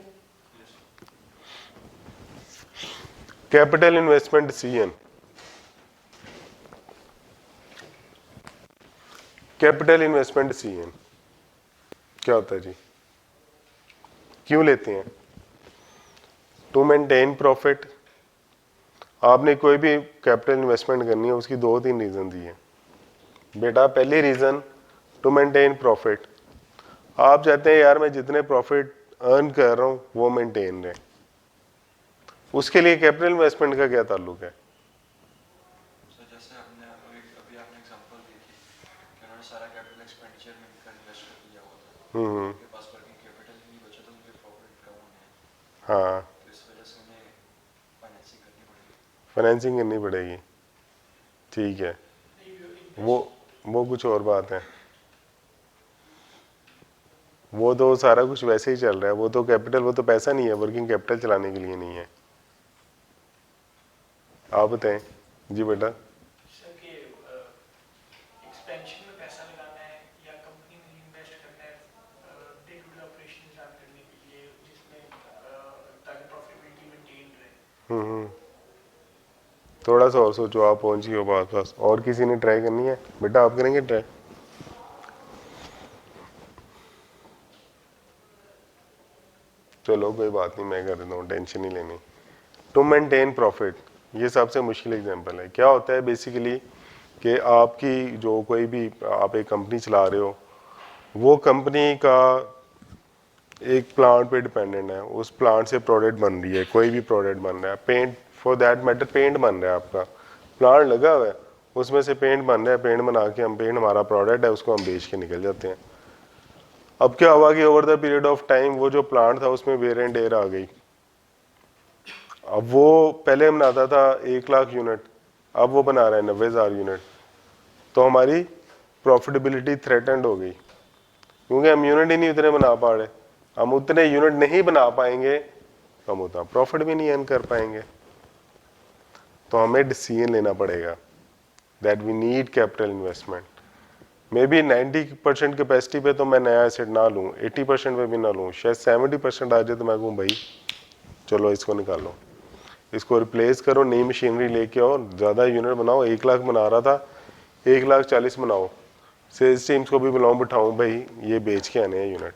Capital investment CN, capital investment CN क्या होता है जी, क्यों लेते हैं? To maintain profit. आपने कोई भी कैपिटल इन्वेस्टमेंट करनी है, उसकी 2-3 रीजन दी है बेटा। पहली रीजन टू मेंटेन प्रॉफिट, आप चाहते हैं यार मैं जितने प्रॉफिट अर्न कर रहा हूं वो मेंटेन रहे, उसके लिए कैपिटल इन्वेस्टमेंट का क्या ताल्लुक है? जैसे अभी आपने एग्जांपल दी थी कि उन्होंने सारा कैपिटल एक्सपेंडिचर में इनका इन्वेस्ट कर दिया हुआ था, उनके पास वर्किंग कैपिटल ही नहीं बचा, तो उनके प्रॉफिट कम होने हैं। हाँ, तो इस वजह से उन्हें फाइनेंसिंग करनी पड़ेगी। फाइनेंसिंग करनी पड़ेगी, ठीक है। वो कुछ और बात है, वो तो सारा कुछ वैसे ही चल रहा है, वो तो कैपिटल, वो तो पैसा नहीं है, वर्किंग कैपिटल चलाने के लिए नहीं है। आप बताएं जी बेटा। सर कि एक्सपेंशन में पैसा लगाना है या कंपनी में इन्वेस्ट करना है day to day operation run करने के लिए, जिसमें ताकि प्रॉफिटेबिलिटी मेंटेन रहे। थोड़ा सा और सोचो, आप पहुंची हो बात पास। और किसी ने ट्राई करनी है बेटा? आप करेंगे ट्राई? चलो कोई बात नहीं, मैं कर देता हूँ, टेंशन नहीं लेनी। टू मेंटेन प्रॉफिट, ये सबसे मुश्किल एग्जांपल है। क्या होता है बेसिकली कि आपकी जो कोई भी आप एक कंपनी चला रहे हो, वो कंपनी का एक प्लांट पे डिपेंडेंट है, उस प्लांट से प्रोडक्ट बन रही है, कोई भी प्रोडक्ट बन रहा है, paint for that matter paint बन रहा है, आपका प्लांट लगा हुआ है, उसमें से पेंट बन रहा है, पेंट बना के हम, पेंट हमारा प्रोडक्ट है, उसको हम बेच के निकल जाते हैं। अब क्या हुआ कि over the period of time वो जो प्लांट था उसमें वेयर एंड टेयर आ गई। अब वो पहले बनाता था 1 लाख यूनिट, अब वो बना रहा है 90,000 यूनिट, तो हमारी प्रॉफिटेबिलिटी थ्रेटेंड हो गई, क्योंकि हम यूनिट ही नहीं उतने बना पा रहे। हम उतने यूनिट नहीं बना पाएंगे तो हम उतना प्रॉफिट भी नहीं अर्न कर पाएंगे। तो हमें डिसीजन लेना पड़ेगा that we need capital investment. May be 90% capacity पे तो मैं नया एसेट ना लूँ, 80% पे भी ना लूँ, शायद 70% आ जाए तो मैं कहूँ भाई चलो इसको निकालो, इसको रिप्लेस करो, नई मशीनरी लेके आओ, ज़्यादा यूनिट बनाओ। 1 लाख बना रहा था 1,40,000 बनाओ, सेल्स टीम्स को भी बुलाऊँ, बिठाऊँ, भाई ये बेच के आने हैं यूनिट।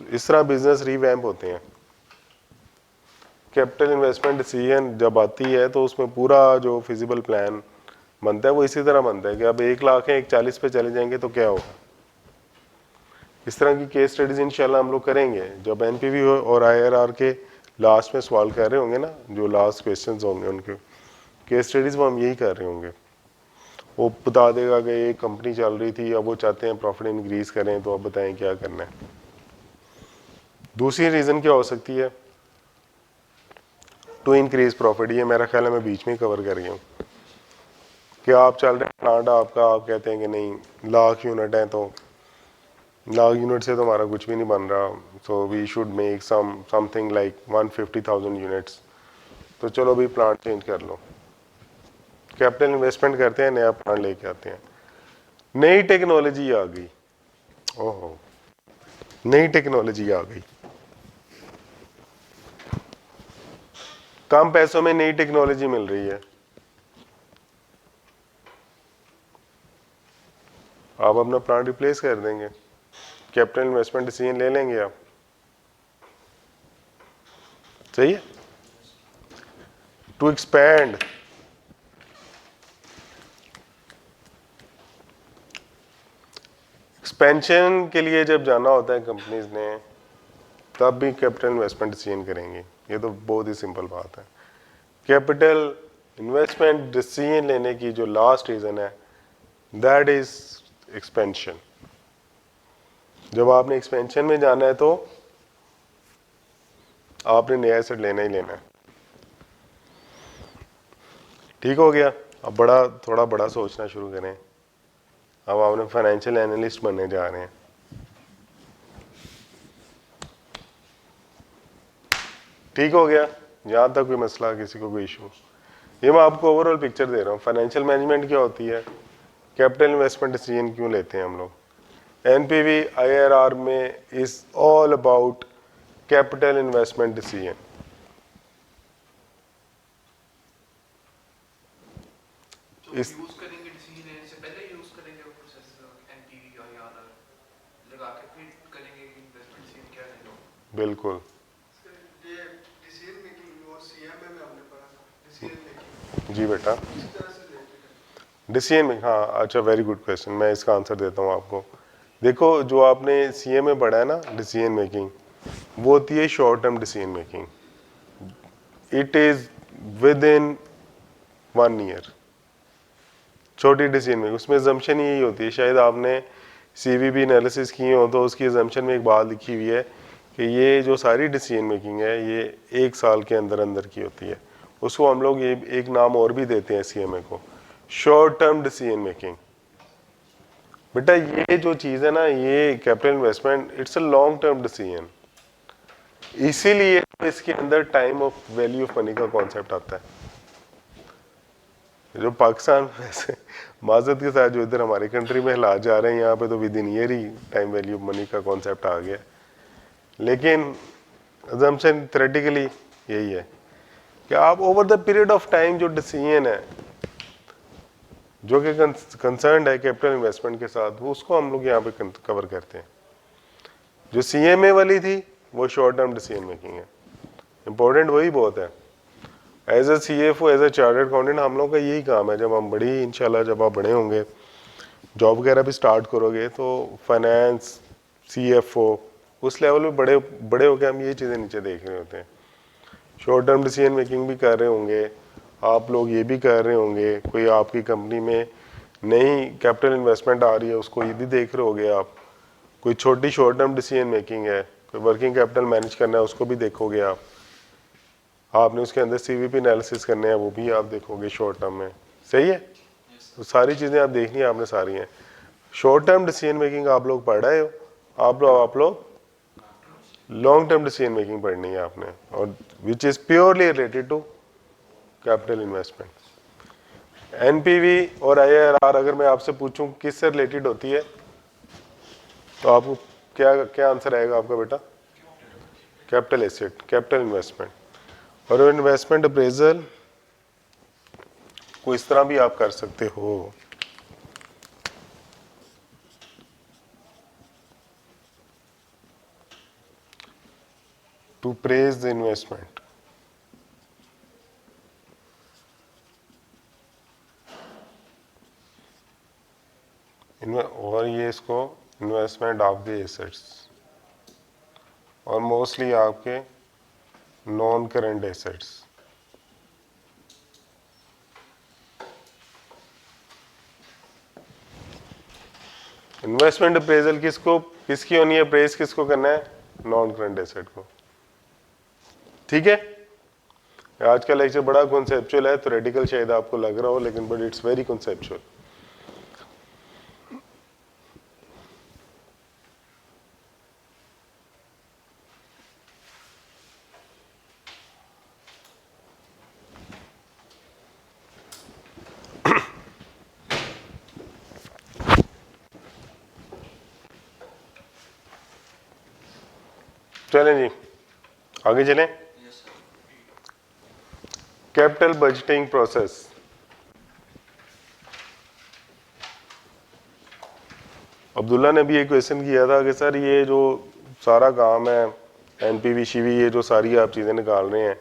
इस तरह बिजनेस रीवैम्प होते हैं। कैपिटल इन्वेस्टमेंट डिसीजन जब आती है तो उसमें पूरा जो फिजिबल प्लान बनता है वो इसी तरह बनता है कि अब 1 लाख है 140 पे चले जाएंगे तो क्या होगा। इस तरह की केस स्टडीज इंशाल्लाह हम लोग करेंगे जब एनपीवी और आईआरआर के लास्ट में सवाल कर रहे होंगे ना, जो लास्ट क्वेश्चंस होंगे उनके केस स्टडीज वो हम यही कर रहे होंगे। वो बता देगा कि एक कंपनी चल रही थी, अब वो चाहते हैं प्रॉफिट इंक्रीज करें, तो अब बताएं क्या करना है। दूसरी रीज़न क्या हो सकती है टू इंक्रीज प्रॉफिट, ये मेरा ख्याल है मैं बीच में कवर कर गया हूँ कि आप चल रहे हैं प्लांट आपका, आप कहते हैं कि नहीं लाख यूनिट है तो लाख यूनिट से तो हमारा कुछ भी नहीं बन रहा, so we should make something like 150,000 units, तो चलो भी प्लांट चेंज कर लो। कैपिटल इन्वेस्टमेंट करते हैं, नया प्लांट लेके आते हैं, नई टेक्नोलॉजी आ गई, ओहो नई टेक्नोलॉजी आ गई, कम पैसों में नई टेक्नोलॉजी मिल रही है, आप अपना प्लांट रिप्लेस कर देंगे, कैपिटल इन्वेस्टमेंट डिसीजन ले लेंगे आप, सही है। टू एक्सपैंड, एक्सपेंशन के लिए जब जाना होता है कंपनीज ने तब भी कैपिटल इन्वेस्टमेंट डिसीजन करेंगे, ये तो बहुत ही सिंपल बात है। कैपिटल इन्वेस्टमेंट डिसीजन लेने की जो लास्ट रीजन है दैट इज एक्सपेंशन। जब आपने एक्सपेंशन में जाना है तो आपने नया एसेट लेना ही लेना है, ठीक हो गया। अब थोड़ा बड़ा सोचना शुरू करें, अब आपने फाइनेंशियल एनालिस्ट बनने जा रहे हैं, ठीक हो गया। यहाँ तक कोई मसला, किसी को कोई इशू, ये मैं आपको ओवरऑल पिक्चर दे रहा हूँ। फाइनेंशियल मैनेजमेंट क्या होती है, कैपिटल इन्वेस्टमेंट डिसीजन क्यों लेते हैं हम लोग, एनपीवी आईआरआर में is all about capital investment decision. इस यूज करेंगे डिसीजन लेने से पहले यूज करेंगे वो प्रोसेस एनपीवी का या लगा के फिर करेंगे कि इन्वेस्टमेंट डिसीजन क्या लेना। बिल्कुल, ये डिसीजन मेकिंग और सीएमए में हमने पढ़ा था, डिसीजन मेकिंग जी बेटा, किस तरह से लेते हैं डिसीजन में, हाँ अच्छा वेरी गुड क्वेश्चन, मैं इसका आंसर देता हूँ आपको। देखो जो आपने सीए में पढ़ा है ना डिसीजन मेकिंग, वो होती है short term decision making, it is with in 1 year, छोटी डिसीजन मेकिंग। उसमें अजम्पशन यही होती है, शायद आपने सीवीबी एनालिसिस किए हो तो उसकी अजम्पशन में एक बात लिखी हुई है कि ये जो सारी डिसीजन मेकिंग है ये 1 साल के अंदर अंदर की होती है। उसको हम लोग ये एक नाम और भी देते हैं सीएमए को, शॉर्ट टर्म डिसीजन मेकिंग। बेटा ये जो चीज़ है ना, ये capital investment it's a long term decision, इसीलिए इसके अंदर time of value of money का कॉन्सेप्ट आता है। जो पाकिस्तान में वैसे माजरत के साथ जो इधर हमारी कंट्री में हालात जा रहे हैं, यहाँ पे तो with in year he time value of money का कॉन्सेप्ट आ गया, लेकिन अजम्पशन थ्योरेटिकली यही है कि आप over the period of time जो डिसीजन है जो कि कंसर्न है कैपिटल इन्वेस्टमेंट के साथ, वो उसको हम लोग यहाँ पे कवर करते हैं। जो सीएमए वाली थी वो शॉर्ट टर्म डिसीजन मेकिंग है, इंपॉर्टेंट वही बहुत है। As a CFO, as a chartered accountant हम लोग का यही काम है, जब हम बड़ी इंशाल्लाह जब आप बड़े होंगे जॉब वगैरह भी स्टार्ट करोगे तो फाइनेंस सीएफओ उस लेवल में बड़े होकर हम ये चीज़ें नीचे देख रहे होते हैं। शॉर्ट टर्म डिसीजन मेकिंग भी कर रहे होंगे आप लोग, ये भी कर रहे होंगे, कोई आपकी कंपनी में नई कैपिटल इन्वेस्टमेंट आ रही है उसको ये भी देख रहे होगे आप, कोई छोटी शॉर्ट टर्म डिसीजन मेकिंग है, कोई वर्किंग कैपिटल मैनेज करना है उसको भी देखोगे आप, आपने उसके अंदर सीवीपी एनालिसिस करने हैं वो भी आप देखोगे शॉर्ट टर्म में, सही है। तो सारी चीज़ें आप देखनी है आपने सारी हैं। शॉर्ट टर्म डिसीजन मेकिंग आप लोग पढ़ रहे हो, आप लोग लॉन्ग टर्म डिसीजन मेकिंग पढ़नी है आपने, और which is purely related to capital investment. NPV और आईआरआर अगर मैं आपसे पूछूं किससे रिलेटेड होती है तो आपको क्या आंसर आएगा आपका बेटा, कैपिटल एसेट, कैपिटल इन्वेस्टमेंट। और इन्वेस्टमेंट अप्रेजल को इस तरह भी आप कर सकते हो, to praise the investment. और ये इसको इन्वेस्टमेंट आपके एसेट्स और मोस्टली आपके non current assets. Investment appraisal किसकी होनी है, अप्रेज किसको करना है, नॉन करंट एसेट को। ठीक है, आज का लेक्चर बड़ा कॉन्सेप्चुअल है, थ्योरेटिकल शायद आपको लग रहा हो, लेकिन बट इट्स वेरी कॉन्सेप्चुअल। चलें जी, आगे चलें। Yes sir. Capital budgeting process. Abdullah ने भी एक क्वेश्चन किया था कि सर ये जो सारा काम है एनपीवी शीवी, ये जो सारी आप चीज़ें निकाल रहे हैं,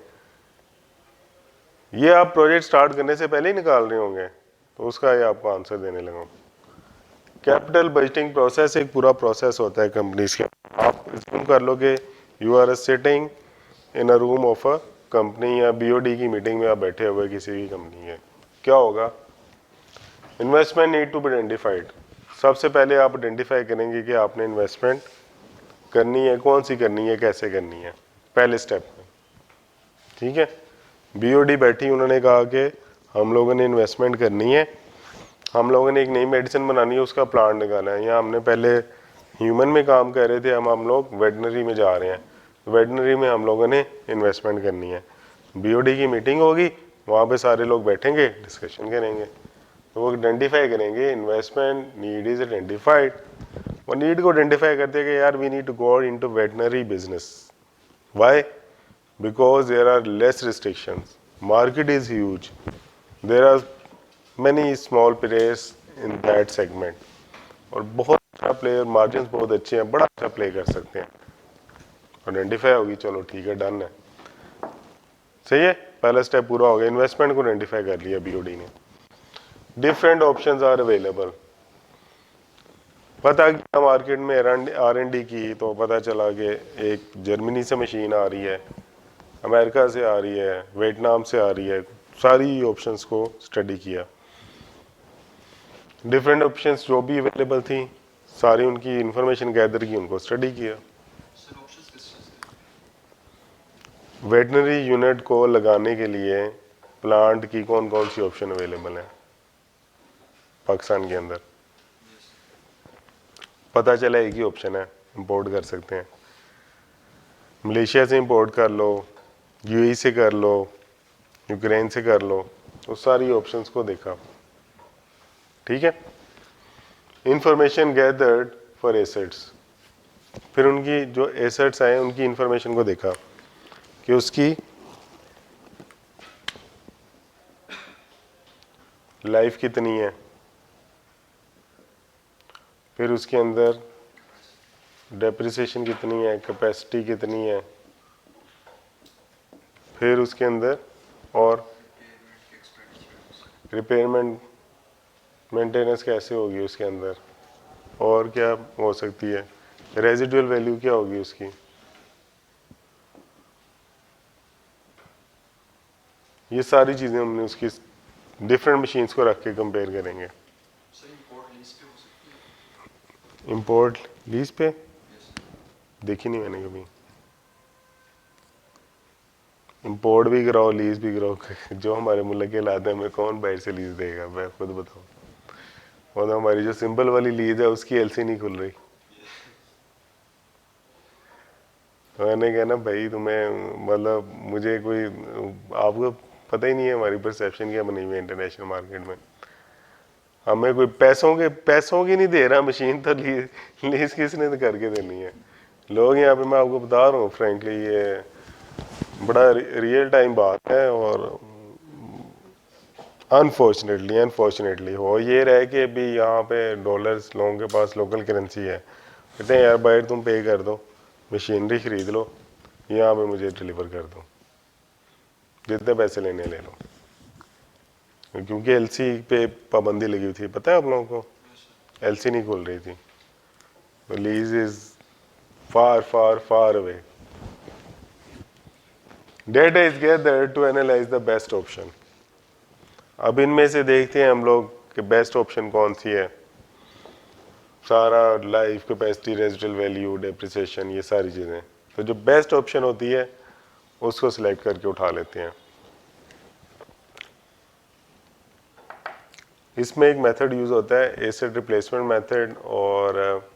ये आप प्रोजेक्ट स्टार्ट करने से पहले ही निकाल रहे होंगे, तो उसका ये आपको आंसर देने लगा। कैपिटल बजटिंग प्रोसेस एक पूरा प्रोसेस होता है कंपनीज का। आप assume कर लो कि you are sitting in a room of a company या बीओडी की मीटिंग में आप बैठे हुए किसी भी कंपनी के। क्या होगा, investment need to be identified. सबसे पहले आप आइडेंटिफाई करेंगे कि आपने इन्वेस्टमेंट करनी है, कौन सी करनी है, कैसे करनी है, पहले स्टेप में। ठीक है, बीओडी बैठी, उन्होंने कहा कि हम लोगों ने इन्वेस्टमेंट करनी है, हम लोगों ने एक नई मेडिसिन बनानी है, उसका प्लान निकालना है। या हमने पहले ह्यूमन में काम कर रहे थे, हम लोग वेटनरी में जा रहे हैं, वेटनरी में हम लोगों ने इन्वेस्टमेंट करनी है। बीओडी की मीटिंग होगी, वहाँ पे सारे लोग बैठेंगे, डिस्कशन करेंगे, तो वो आइडेंटिफाई करेंगे इन्वेस्टमेंट नीड इज आइडेंटिफाइड। वो नीड को आइडेंटिफाई करते हैं कि यार we need to go into veterinary business. Why? Because there are less restrictions, market is huge, there are many small players in that segment, और बहुत अच्छा प्लेयर, मार्जिन बहुत अच्छे हैं, बड़ा अच्छा प्ले कर सकते हैं। आइडेंटिफाई होगी, चलो ठीक है, डन है, सही है, पहला स्टेप पूरा हो गया, इन्वेस्टमेंट को आइडेंटिफाई कर लिया बीओडी ने। Different options are available. पता किया मार्केट में R&D की, तो पता चला कि एक जर्मनी से मशीन आ रही है, अमेरिका से आ रही है, वियतनाम से आ रही है, सारी ऑप्शंस को स्टडी किया। डिफरेंट ऑप्शंस जो भी अवेलेबल थी, सारी उनकी इंफॉर्मेशन गैदर की, उनको स्टडी किया। सर ऑप्शंस किस चीज़ के? वेटनरी यूनिट को लगाने के लिए प्लांट की कौन कौन सी ऑप्शन अवेलेबल है पाकिस्तान के अंदर। पता चला एक ही ऑप्शन है, इंपोर्ट कर सकते हैं, मलेशिया से इंपोर्ट कर लो, यूएई से कर लो, यूक्रेन से कर लो, तो सारी ऑप्शंस को देखा। ठीक है, इंफॉर्मेशन गैदर्ड फॉर एसेट्स, फिर उनकी जो एसेट्स आए उनकी इंफॉर्मेशन को देखा कि उसकी लाइफ कितनी है, फिर उसके अंदर डेप्रिसिएशन कितनी है, कैपेसिटी कितनी है, फिर उसके अंदर और रिपेयरमेंट मेंटेनेंस कैसे होगी उसके अंदर, और क्या हो सकती है, रेजिडुअल वैल्यू क्या होगी उसकी। ये सारी चीज़ें हमने उसकी डिफरेंट मशीन्स को रख के कंपेयर करेंगे। सर इंपोर्ट लीज पे हो सकती है? इंपोर्ट लीज पे यस। देखी नहीं मैंने कभी। इंपोर्ट भी कराओ, लीज भी कराओ, जो हमारे मुल्क के लाते हैं, हमें कौन बाहर से लीज देगा, मैं खुद बताऊँ। और हमारी जो सिंपल वाली लीज है उसकी एलसी नहीं खुल रही। मैंने कहा ना भाई, तुम्हें मतलब मुझे कोई, आपको पता ही नहीं है हमारी परसेप्शन क्या बनी हुई है इंटरनेशनल मार्केट में। हमें कोई पैसों की नहीं दे रहा मशीन, तो लीज किसने तो करके देनी है। लोग यहाँ पे, मैं आपको बता रहा हूँ फ्रेंकली, ये बड़ा रियल टाइम बात है। और अनफॉर्चुनेटली हो ये रहे कि अभी यहाँ पे डॉलर्स लोगों के पास लोकल करेंसी है, कहते हैं यार बाहर तुम पे कर दो, मशीनरी खरीद लो, यहाँ पे मुझे डिलीवर कर दो, जितने पैसे लेने ले लो, क्योंकि एलसी पे पाबंदी लगी हुई थी, पता है आप लोगों को, एलसी नहीं खोल रही थी, lease is far far far away. Data is gathered to analyse the best option. अब इनमें से देखते हैं हम लोग कि बेस्ट ऑप्शन कौन सी है। सारा life capacity, residual value, depreciation, ये सारी चीज़ें, तो जो बेस्ट ऑप्शन होती है उसको सिलेक्ट करके उठा लेते हैं। इसमें एक मेथड यूज़ होता है एसेट रिप्लेसमेंट मेथड और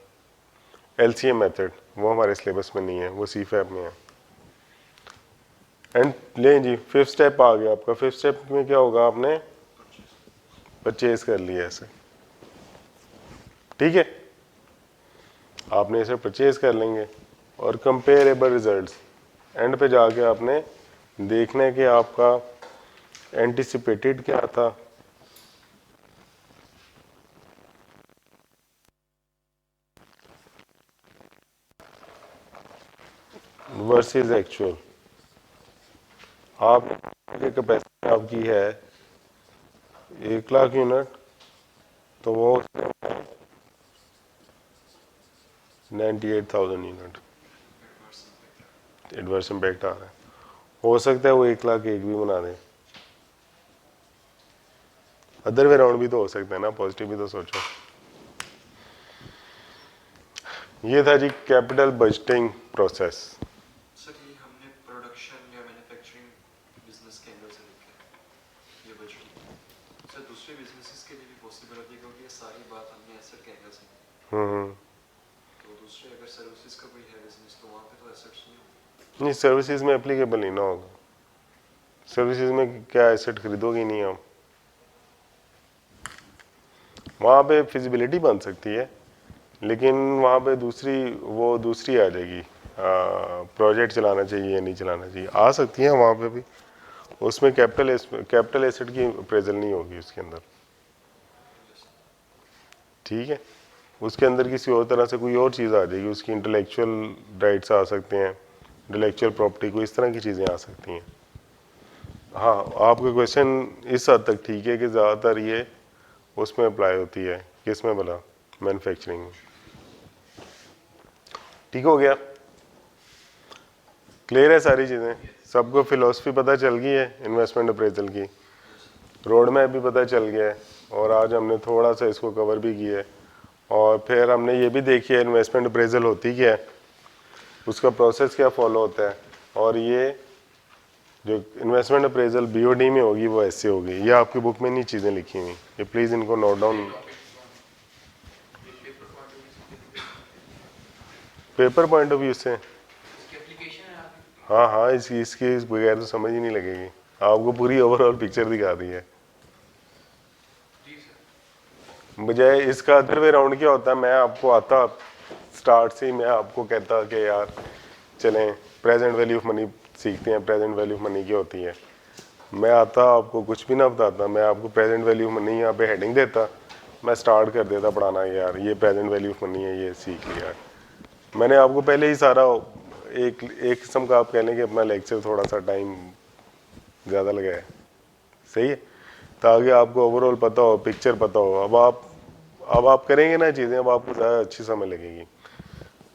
एलसीएम मेथड, वो हमारे सिलेबस में नहीं है, वो सीफैप में है। एंड लें जी, फिफ्थ स्टेप आ गया आपका। फिफ्थ स्टेप में क्या होगा, आपने परचेज कर लिया ऐसे, ठीक है, आपने इसे परचेज कर लेंगे और कंपेरेबल रिजल्ट्स एंड पे जाके आपने देखना है कि आपका एंटिसिपेटेड क्या था वर्सेस एक्चुअल। आप कैपेसिटी आपकी है 1,00,000 यूनिट, तो वो 98,000 यूनिट एडवर्स इम्पैक्ट आ रहा है। हो सकता है वो 1,00,001 भी बना दे, अदर वे राउंड भी तो हो सकता है ना, पॉजिटिव भी तो सोचो। ये था G capital budgeting process. Sir ये हमने प्रोडक्शन या मैन्युफैक्चरिंग बिजनेस के एंगल से देखा है ये बजटिंग। सर दूसरे बिजनेसेस के लिए भी पॉसिबल होती है क्योंकि ये सारी बात हमने एसेट के एंगल से की। तो दूसरे अगर सर्विसेज का कोई है बिजनेस तो वहाँ पे तो एसेट्स नहीं होंगे। नहीं, सर्विसेज में एप्लीकेबल नहीं ना होगा। सर्विसेज में क्या एसेट खरीदोगे नहीं आप, वहाँ पे फिजिबिलिटी बन सकती है, लेकिन वहाँ पे दूसरी आ जाएगी, प्रोजेक्ट चलाना चाहिए या नहीं चलाना चाहिए, आ सकती है वहाँ पे भी। उसमें कैपिटल एसेट की अप्रेजल नहीं होगी उसके अंदर, ठीक है। उसके अंदर किसी और तरह से कोई और चीज़ आ जाएगी, उसकी इंटेलेक्चुअल राइट्स आ सकते हैं, इंटेलेक्चुअल प्रॉपर्टी, कोई इस तरह की चीज़ें आ सकती हैं। हाँ, आपका क्वेश्चन इस हद तक ठीक है कि ज़्यादातर ये उसमें अप्लाई होती है, किस में भला, मैन्युफैक्चरिंग में। ठीक हो गया, क्लियर है सारी चीज़ें, सबको फिलॉसफी पता चल गई है इन्वेस्टमेंट अप्रेजल की, रोड मैप भी पता चल गया है, और आज हमने थोड़ा सा इसको कवर भी किया है। और फिर हमने ये भी देखी है इन्वेस्टमेंट अप्रेजल होती क्या है, उसका प्रोसेस क्या फॉलो होता है, और ये जो इन्वेस्टमेंट अप्रेजल बीओडी में होगी वो ऐसे होगी। ये आपकी बुक में नहीं चीज़ें लिखी हुई, ये प्लीज़ इनको note down. Paper point of view से हाँ हाँ, इसकी बगैर तो समझ ही नहीं लगेगी, आपको पूरी ओवरऑल पिक्चर दिखा दी है। बजाय इसका अदर वे राउंड क्या होता है, मैं आपको आता स्टार्ट से ही मैं आपको कहता कि यार चलें प्रेजेंट वैल्यू ऑफ मनी सीखते हैं, प्रेजेंट वैल्यू ऑफ मनी क्या होती है। मैं आता आपको कुछ भी ना बताता, मैं आपको प्रेजेंट वैल्यू ऑफ मनी यहाँ पे हेडिंग देता, मैं स्टार्ट कर देता पढ़ाना, यार ये प्रेजेंट वैल्यू ऑफ मनी है, ये सीख लिया। मैंने आपको पहले ही सारा एक किस्म का आप कह लें कि अपना लेक्चर थोड़ा सा टाइम ज़्यादा लगाया है, सही है, ताकि आपको ओवरऑल पता हो, पिक्चर पता हो। अब आप करेंगे ना चीज़ें, अब आपको ज़्यादा अच्छी समझ लगेगी।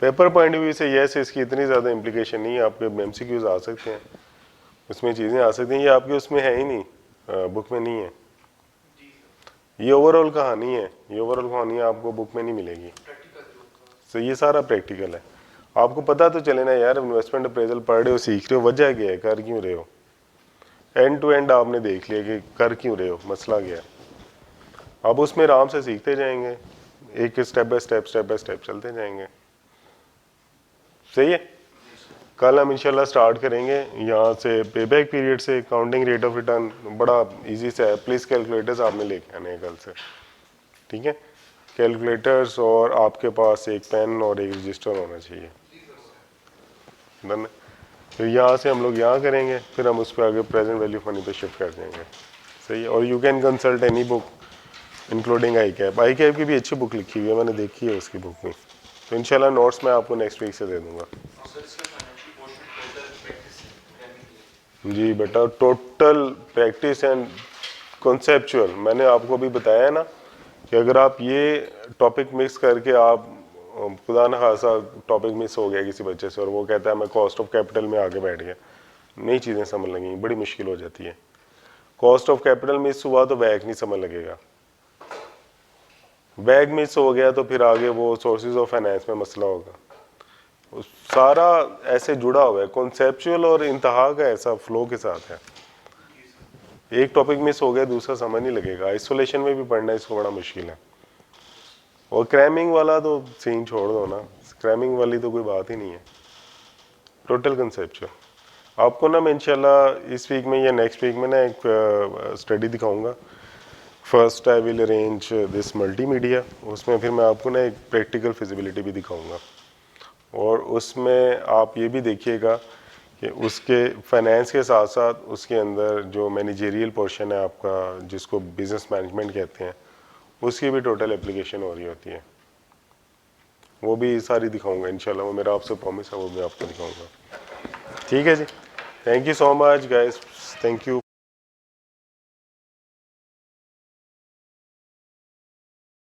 पेपर पॉइंट ऑफ व्यू से यस, इसकी इतनी ज़्यादा इम्प्लीकेशन नहीं है, आपके एमसीक्यूज आ सकते हैं, उसमें चीज़ें आ सकती हैं, ये आपके उसमें है ही नहीं, बुक में नहीं है। ये ओवरऑल कहानी है, ये ओवरऑल कहानी आपको बुक में नहीं मिलेगी, तो ये सारा प्रैक्टिकल है। आपको पता तो चले ना यार, इन्वेस्टमेंट अप्रेजल पढ़ रहे हो, सीख रहे हो, वजह क्या है, कर क्यों रहे हो, एंड टू एंड आपने देख लिया कि कर क्यों रहे हो, मसला क्या है। अब उसमें आराम से सीखते जाएंगे, एक स्टेप बाय स्टेप चलते जाएंगे, सही है। कल हम इंशाल्लाह स्टार्ट करेंगे यहाँ से पेबैक पीरियड से, काउंटिंग रेट ऑफ रिटर्न बड़ा इजी से है। प्लीज़ कैलकुलेटर्स आपने लेके आने हैं कल से, ठीक है, कैलकुलेटर्स, और आपके पास एक पेन और एक रजिस्टर होना चाहिए। डन। फिर यहाँ से हम लोग यहाँ करेंगे, फिर हम उस पर आगे प्रेजेंट वैल्यू मनी पे शिफ्ट कर देंगे, सही है। और you can consult any book including I cap की भी अच्छी बुक लिखी हुई है, मैंने देखी है उसकी बुक में, तो इंशाल्लाह नोट्स मैं आपको नेक्स्ट वीक से दे दूँगा। सर इसका फाइनेंशियल पोर्शन जी बेटा, टोटल प्रैक्टिस एंड कॉन्सेप्चुअल, मैंने आपको भी बताया है ना कि अगर आप ये टॉपिक मिक्स करके आप खुदा न खासा टॉपिक मिस हो गया किसी बच्चे से और वो कहता है मैं कॉस्ट ऑफ कैपिटल में आगे बैठ गया, नई चीज़ें समझ लगेंगी, बड़ी मुश्किल हो जाती है। कॉस्ट ऑफ कैपिटल मिस हुआ तो बैक नहीं समझ लगेगा, बैक मिस हो गया तो फिर आगे वो सोर्सेज ऑफ फाइनेंस में मसला होगा। सारा ऐसे जुड़ा हुआ है, कॉन्सेप्चुअल और इंतहा का ऐसा फ्लो के साथ है। एक टॉपिक मिस हो गया दूसरा समझ नहीं लगेगा, आइसोलेशन में भी पढ़ना इसको बड़ा मुश्किल है। और क्रैमिंग वाला तो सीन छोड़ दो ना, क्रैमिंग वाली तो कोई बात ही नहीं है, टोटल कंसेप्चुअल। आपको ना मैं इंशाल्लाह इस वीक में या नेक्स्ट वीक में ना एक स्टडी दिखाऊंगा। First I will arrange this multimedia, उसमें फिर मैं आपको ना एक प्रैक्टिकल फिजिबिलिटी भी दिखाऊंगा और उसमें आप ये भी देखिएगा कि उसके फाइनेंस के साथ साथ उसके अंदर जो मैनेजरियल पोर्शन है आपका, जिसको बिजनेस मैनेजमेंट कहते हैं, उसकी भी टोटल एप्लीकेशन हो रही होती है, वो भी सारी दिखाऊंगा इंशाल्लाह। वो मेरा आपसे प्रॉमिस है, वो भी आपको दिखाऊंगा। ठीक है जी, thank you so much guys, thank you.